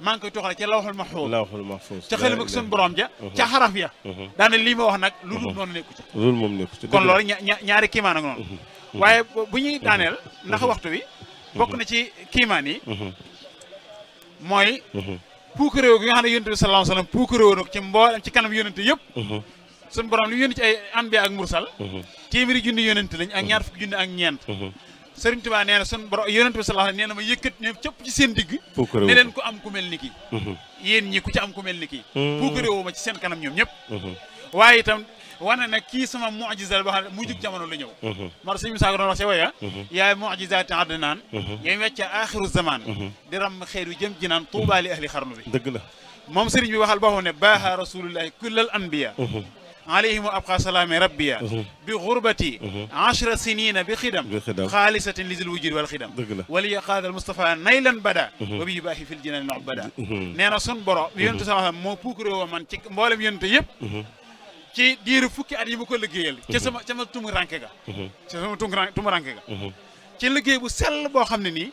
maa ngi koy toxale ca lawxul mahfuus ca xel ak suñu borom ja ca xaraf ya daane lii ma wax nag lu dul noonu nekku ci loolu moom nekku ci kon loolu ñaari kiimaan ak noonu waaye bu ñuy daaneel ndax waxtu wi bokk na ci kiimaan yi mooy puukaréew gi nga xam ne yonent bi sallallahu alayhi wa sallam puukaréew nag ci mboolem ci kanam yonent yëpp suñu borom li yónni ci ay anbiya ak mursal téeméeri junni yonent lañ ak ñaar fukki junni ak ñeent Sëriñ Tuubaa nee na suñu borom yonent bi sallallahu alayhi wa sallam nee na ma yëkkat ne cëpp ci seen digg ne leen ko am ku mel ni kii yéen ñi ku ci am ku mel ni kii puukaréewu ma ci seen kanam ñoom ñëpp waaye itam wane nag kii sama mu'jiza boo xam ne mu jug jamono la ñëw moo tax sëñ Musaa doon wax ca waya yaay mu'jizaati adnaan yaay wecca axiru zaman di ram xeer yu jëm jinaan tuubaa li ahli xarnu bi dëgg la moom sëriñ bi waxal boo xam ne baaha rasulullahi kullal anbiya alayhim abqa salaami rabbiya bi xurbati 10 sinina bi xidam xaalisatin lisil wujud wal xidam waliya qaadal Mustafa naylan bada wa bi baaxi fil jinaan no bada nee na sun borom yonente sama moo puukaréew man ci mboolem yonente yëpp ci diiru fukki at yi ma ko liggéeyal ca sama tumu ranke ga ca sama tumu ranke ga ci liggéey bu sell boo xam ne nii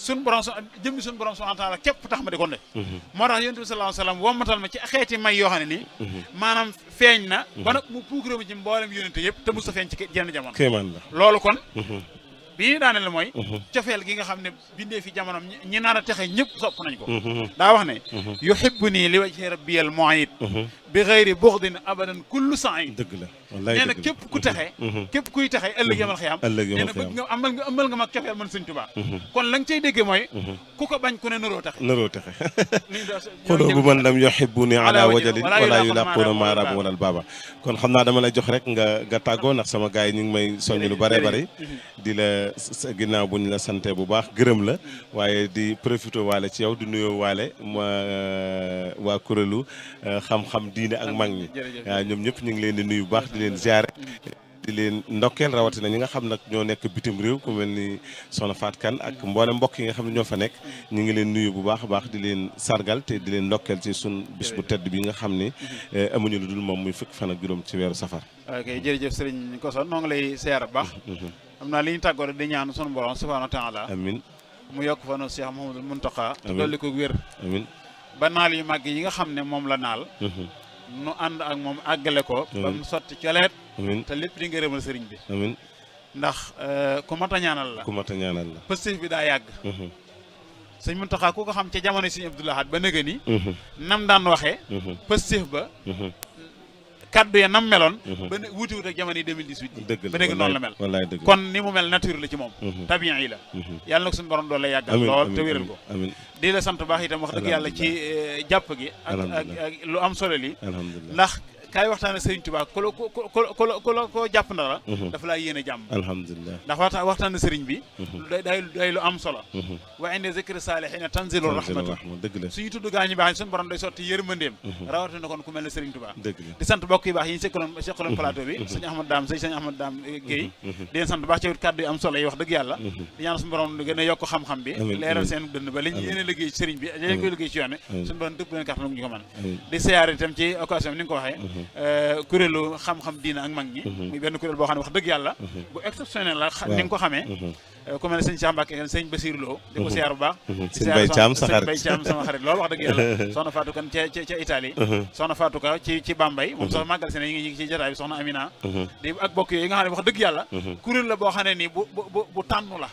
suñ borom jëmmi suñu borom subhanahu wa taala képp tax ma di ko def moo tax yonent bi sallallahu alayhi wa sallam wommatal ma ci xeeti may yoo xam ne nii maanaam feeñ na ba nag mu puukaréew ma ci mboolem yonente yëpp te mos a feeñ ci jenn jamono kéemaan la loolu kon bi ñuy daane la mooy cofeel gi nga xam ne bindee fi jamonom ñi nar a texe ñëpp sopp nañ ko daa wax ne yuhibbu nii li wajhi rabbiyal mu'id bi ghayri bughdin abadan kullu sa'id dëgg la wallaay nee na képp ku texe képp kuy texe ëllëg yamal xiyam nee na bëgg nga amal nga ma cofeel man Sëñ Tuubaa kon la nga cay déggee mooy ku ko bañ ku ne naroo texe xuloo bu man lam yuhibbuni ala wajalin wala yulaquna ma rab wala baba kon xam naa dama lay jox rek nga tàggoo ndax sama gars yi ñu ngi may soññ lu bare bari di la ginnaaw bu ñu la sante bu baax gërëm la waaye di profité waale ci yow di nuyoo waale waa kuréelu xam-xam diine ak mag ñi waaw ñoom ñëpp ñu ngi leen di nuyu bu baax di leen ziare di leen ndokkeel rawatina ñi nga xam nag ñoo nekk bitim réew ku mel ni Soxna Faat Kan ak mboolem mbokk yi nga xam ne ñoo fa nekk ñu ngi leen nuyu bu baax a baax di leen sargal te di leen ndokkeel ci sun bis bu tedd bi nga xam ni amuñu lu dul moom muy fukki fan ak juróom ci weeru safar. ok jërëjëf Sëriñ Koso noo ngi lay siyaare bu baax xam naa li ñu tàggoo di ñaan sunu borom subhanahu wa taala amin mu yokk fa no Cheikh Mouhamadoul Mountakha te dolli ko wér amin ba naal yu màgg yi nga xam ne moom la naal nu ànd ak moom àggale ko ba mu sotti coleet amiin te lépp di ngërëmal sëriñ bi amiin ndax ku mat a ñaanal la ku mat a ñaanal la pëstéef bi daa yàgg sëñ Muntaxa ku ko xam ca jamono sëñ Abdou Lahad ba nëga ni nam daan waxee pëstéef ba kaddu ya nam meloon ba ne wuti wut ak jamono yi 2018 dëgg la ba léegi noonu la mel wallaay dëgg kon ni mu mel nature la ci moom tabian yi la yàlla na ko suñu borom doole yàggal lool te wéral ko amiin di la sant baax itam wax dëgg yàlla ci jàpp gi ak lu am solo li alhamdulilah ndax kaay waxtaan ak Sëriñ Tuubaa ku la ko jàpp na la dafa laa yéene jàmm alhamdulilah ndax waxtaan sëriñ bi day lu am solo wa inda zikri saalihiina tanzilu rahmatu dëgg la suñu tudd gaa ñu baax suñu borom day sotti yërmandeem rawatina kon ku mel ne Sëriñ Tuubaa dëgg la di sant mbokk yi baax yi ñu seqaloon plateau bi sëñ Ahmad Daam Guèye di leen sant baax ci kàddu yi am solo yi wax dëgg yàlla di ñaan suñu borom gën a yokk xam-xam bi leeral seen dënn ba liñ yéene liggéey ci sëriñ bi dañ koy liggéey ci yoon wi suñu borom dëpp leen kàttan ñu ko mën di siyaare itam ci occasion bi ni nga ko waxee kuréelu xam-xam diina ak mag ñi muy benn kuréel boo xam ne wax dëgg yàlla bu exceptionnel la ni nga ko xamee ku mel ne sëñ Cheikh Mbacke sëñ Basirou Lo di ko siyaar bu baax sëñ Bay Caam sa xarit Bay Caam sama xarit loolu wax dëgg yàlla soxna Fatou Kan ca Italie soxna Fatou Ka ci Bambey moom sax màggal si ne ñu ngi ci jotaay bi soxna Amina di ak bokk yooyu nga xam ne wax dëgg yàlla kuréel la boo xam ne nii bu tànnu la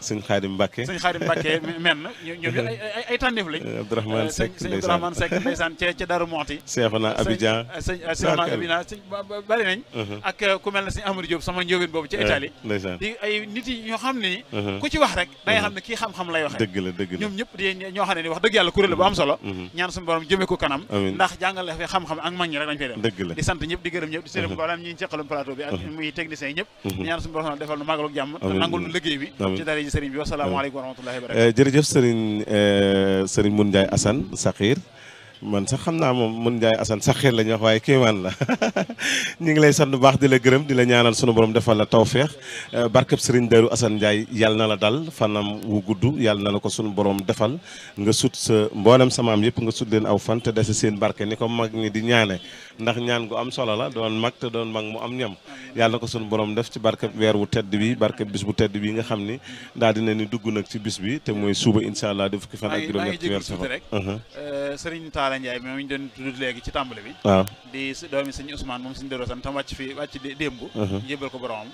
sëñ Xaadim Mbacke men ñoom ay tànneef lañ Abdourahmane Seck sëñ Abdourahmane Seck ndeysaan ca Darou Mouhty Seexuna Abidjan Seexuna Abidjan bari nañ ak ku mel ne sëñ Amadou Diop sama njóobeen boobu ca Italie di ay nit yi ñoo xam ne ku ci wax rek da nga xam ne kii xam-xam lay waxee dëgg la ñoom ñëpp di ñoo xam ne ni wax dëgg yàlla kuréel bu am solo ñaan suñu borom jëmee ko kanam ndax jàngale fi xam-xam ak mag ñi rek dañ fay dem dëgg la di sant ñëpp di gërëm ñëpp di seen mboolem ñi seqaloon plateau bi ak muy techniciens yi ñëpp ñaan suñu borom defal nu màggal ak jàmm te nangul nu liggéey bi ci dara ji sëriñ bi wasalaamaaleykum wa rahmatullahi wa barakatuh jërëjëf sëriñ Mun Njaay Assane Saxiir man sax xam naa moom Mun Njaay Assane Saxiir la ñuy wax waaye kéemaan la ñu ngi lay sant bu baax di la gërëm di la ñaanal sunu borom defal la tawféex barkeb Sëriñ Daaru Assane Njaay yàlla na la dal fanam wu gudd yàlla na la ko sunu borom defal nga sut sa mboolem samaam yëpp nga sut leen aw fan te dese seen barke ni ko mag ñi di ñaane ndax ñaan gu am solo la doon mag te doon mag mu am ñam yàlla na ko sunu borom def ci barkeb weer wu tedd bi barkeb bis bu tedd bi nga xam ni daal dina ni dugg nag ci bis bi te mooy suba incha allah def fukki fan ak juróom-ñett ci weer safar Sëriñ Taala Njaay moom ñu doon tudd léegi ci tàmbali bi waaw di doomi sëñ Ousmane moom sëñ Dero San tam wàcc démb jébal ko boromam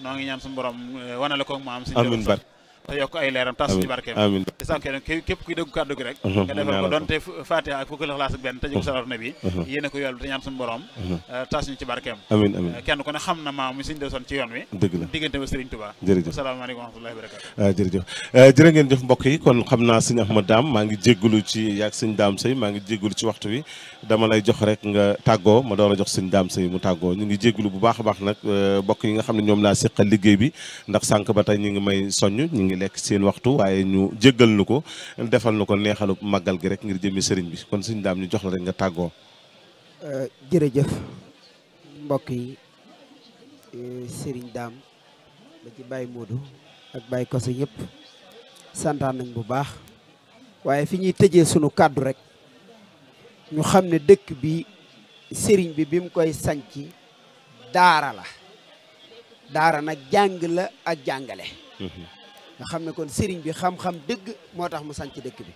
noo ngi ñaan suñu borom wanale ko maam sëñ Dero San te yokk ay leeram tas ci barkeem amiin di sànke képp kuy dégg kàddu gi rek nga defal ko doonte Fatiha ak fukki Ixlaas ak benn te jëko salar na bi yéene ko yoolu te ñaan suñu borom tas ñu ci barkeem amiin amiin kenn ku ne xam na maam mi sëñ Dero San ci yoon wi dëgg la diggante ba Sëriñ Tuubaa jërëjëf asalaamaaleykum wa rahmatullahi wa barakatu jërëjëf jërë ngeen jëf mbokk yi kon xam naa sëñ Ahmad Daam maa ngi jéggulu ci yaag sëñ Daam Sey maa ngi jéggulu ci waxtu wi dama lay jox rek nga tàggoo ma door a jox sëñ Daam Sey mu tàggoo ñu ngi jéggulu bu baax a baax nag mbokk yi nga xam ne ñoom laa seqal liggéey bi ndax sànq ba tey ñu ngi may soññ ñu ngi lekk seen waxtu waaye ñu jéggal nu ko defal nu ko neexalu màggal gi rek ngir jëmmi sëriñ bi kon sëñ Daam ñu jox la rek nga tàggoo jërëjëf mbokk yi sëriñ Daam ba ci Baye Modou ak Baye Koso ñëpp santaan nañ bu baax waaye fi ñuy tëjee sunu kàddu rek ñu xam ne dëkk bi sëriñ bi mu koy sanc daara la daara nag jàng la ak jàngale nga xam ne kon sëriñ bi xam-xam dëgg moo tax mu sanc dëkk bi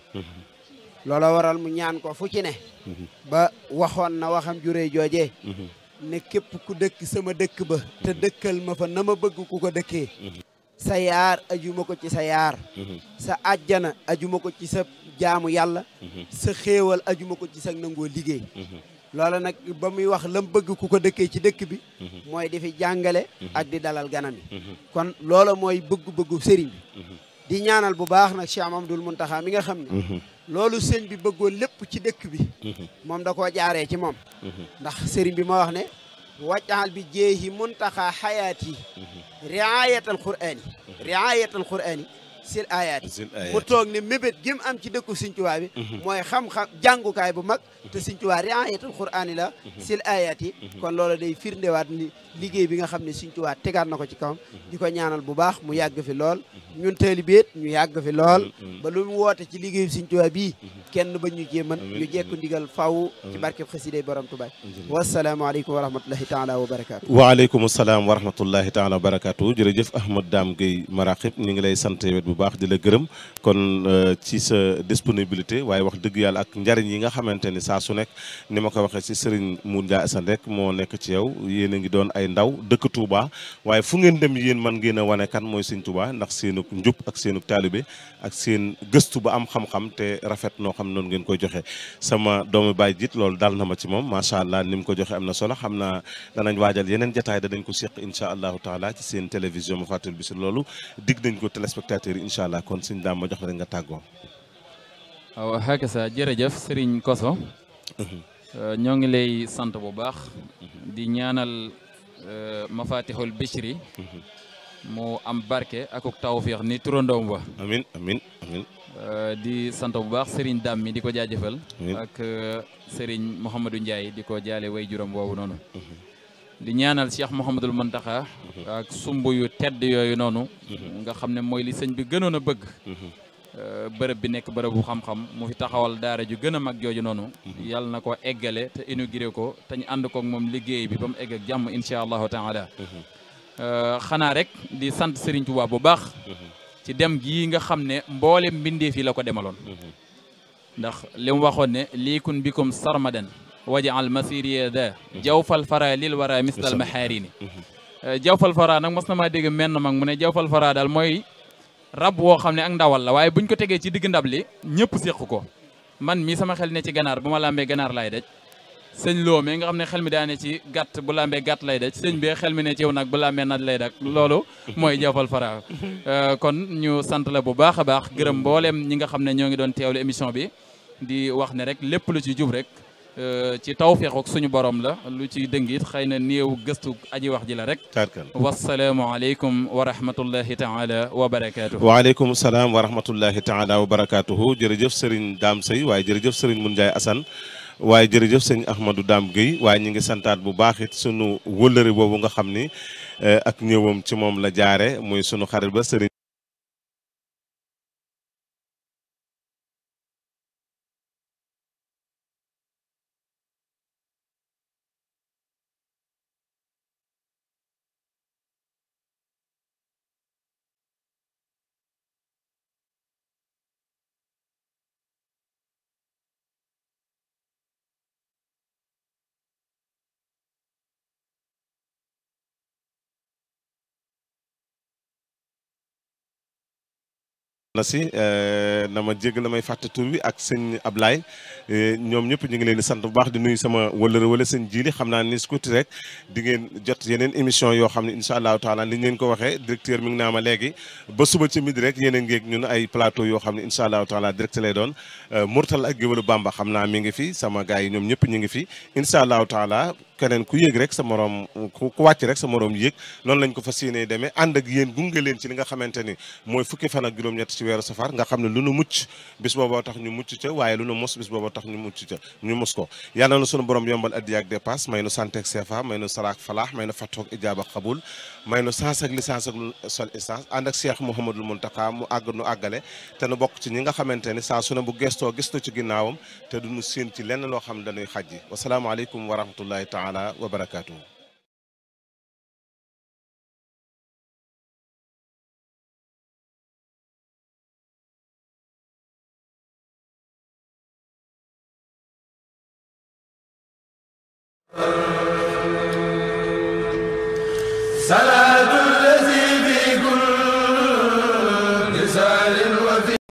loola waral mu ñaan ko fu ci ne ba waxoon na waxam juree joojee ne képp ku dëkk sama dëkk ba te dëkkal ma fa na ma bëgg ku ko dëkkee sa yaar ajuma ko ci sa yaar sa àjjana ajuma ko ci sa jaamu yàlla sa xéewal ajuma ko ci sa nangoo liggéey loola nag ba muy wax lam bëgg ku ko dëkkee ci dëkk bi mooy di fi jàngale ak di dalal ganam yi kon loola mooy bëggu-bëggu sëriñ bi di ñaanal bu baax nag Cheikh Mamadou Mountakha mi nga xam ne loolu sëñ bi bëggoon lépp ci dëkk bi moom da koo jaaree ci moom ndax sëriñ bi moo wax ne wajjahal bi jeehi Mountakha xayaati riayatal qur'ani sil ayaat mu toog ne mébét gi mu am ci dëkku Sëñ Tuubaa bi mooy xam-xam jàngukaay bu mag te Sëñ Tuubaa riayatul qur'ani la sil ayaat yi kon loolu day firndewaat ni liggéey bi nga xam ne Sëñ Tuubaa tegaat na ko ci kawam di ko ñaanal bu baax mu yàgg fi lool ñun taalibe ñu yàgg fi lool ba lu mu woote ci liggéeyu Sëriñ Tuubaa bii kenn ba ñu cee mën ñu jekku ndigal faw ci barkeb xasida borom Tuubaa wassalaamu aleykum wa rahmatullahi taala wa barakaatu. waaleykum salaam wa rahmatullahi taala wa barakaatu. jërëjëf Ahmad Dame Gueye Maraqib ñu ngi lay sant wet bu baax di la gërëm kon ci sa disponibilité waaye wax dëgg yàlla ak njariñ yi nga xamante ni saa su nekk ni ma ko waxee ci Serigne Mour Ndiaye Assane rek moo nekk ci yow yéen a ngi doon ay ndaw dëkk Touba waaye fu ngeen dem yéen man ngeen a wane kan mooy Serigne Touba ndax seenug njub ak seenug taalibe ak seen gëstu ba am xam-xam te rafet noo xam noonu ngeen koy joxe sama doomu baay jiit loolu dal na ma ci moom macha allah ni mu ko joxe am na solo xam naa danañ waajal yeneen jataay danañ ko seq incha allahu taala ci seen télévision ma fàttali bi si loolu dig nañ ko téléspectateurs yi incha allah kon Serigne Dame ma jox rek nga tàggoo. waaw xakasa jërëjëf Serigne Koso ñoo ngi lay sant bu baax di ñaanal Mafatihul Bichri mu am barke akuk tawfiix ni turandoom ba amin amin amin di sant bu baax Serigne Dame mi di ko jaajëfal ak Serigne Mouhamadou Ndiaye di ko jaale way juróom boobu noonu di ñaanal Cheikh Mouhamadul Mountakha ak sumb yu tedd yooyu noonu nga xam ne mooy li sëñ bi gënoon a bëgg bërëb bi nekk bërëb bu xam-xam mu fi taxawal daara ju gën a mag jooju noonu yàlla na ko eggale te inauguré ko te ñu ànd koog moom liggéey bi ba mu egg ak jàmm incha allahu taala xanaa rek di sant Serigne Touba bu baax ci dem gii nga xam ne mboolem mbindeef yi la ko demaloon ndax li mu waxoon ne liikun bikum sarmadan wajaal masiriya da jawfal fara lil wara mislal mahaarini jawfal fara nag mos na maa dégg menn mag mu ne jawfal fara daal mooy rab woo xam ne ak ndawal la waaye buñ ko tegee ci digg ndab li ñëpp séq ko man mii sama xel ne ci ganaar bu ma lambee ganaar lay daj sëñ Lo mais nga xam ne xel mi daa ne ci gàtt bu lambee gàtt lay daj sëñ bee xel mi ne ci yow nag bu lambee nag lay daj loolu mooy jawfal fara kon ñu sant la bu baax a baax gërëm mboolem ñi nga xam ne ñoo ngi doon teewlu émission bi di wax ne rek lépp lu ci jub rek ci tawfeex ak suñu borom la lu ci dëngit xëy na néew gëstu aji wax ji la rek wasalaamu aleykum wa rahmatullahi taala wa barakaatuhu waaleykum salaam wa rahmatullahi taala wa barakaatuhu jërëjëf Serigne Dame Seye waaye jërëjëf Serigne Mour Ndiaye Assane waaye jërëjëf sëñ Ahmadou Dame Gueye waaye ñu ngi santaat bu baax it sunu wëllëri boobu nga xam ni ak ñëwam ci moom la jaare muy sunu xarit ba Serigne na si na ma jégg la may fàtte tur bi ak sëñ Ablaye ñoom ñëpp ñu ngi leen di sant bu baax di nuyu sama wëllëre wala sëñ Jili xam naa ni skuti rek di ngeen jot yeneen émission yoo xam ne incha allahu taala li ñu leen ko waxee directeur mi ngi naa ma léegi ba suba ci midi rek yéen a ngeeg ñun ay plateau yoo xam ne incha allahu taala direct lay doon Mourtal ak Géwalu Bamba xam naa mi ngi fi sama gars yi ñoom ñëpp ñu ngi fi incha allahu taala keneen ku yéeg rek sa morom ku wàcc rek sa morom yéeg noonu lañ ko fas yéenee demee ànd ak yéen gunge leen ci li nga xamante ni mooy fukki fan ak juróom-ñett ci weeru safar nga xam ne lu nu mucc bis booboo tax ñu mucc ca waaye lu nu mos bis booboo tax ñu mucc ca ñu mos ko yàlla na sunu borom yombal addiya ak dépasse may nu santé ak CFA may nu salaak falaax may nu fattoog ijaaba xabul may nu sens ak licence ak sol essence ànd ak Cheikh Mouhamadul Mountakha mu àgg nu àggale te nu bokk ci ñi nga xamante ni saa su ne bu gestoo gis ci ginnaawam te duñu séen ci lenn loo xam ne dañuy xajji wasalaamaaleykum wa rahmatullahi taala wa barakaatu. salaatu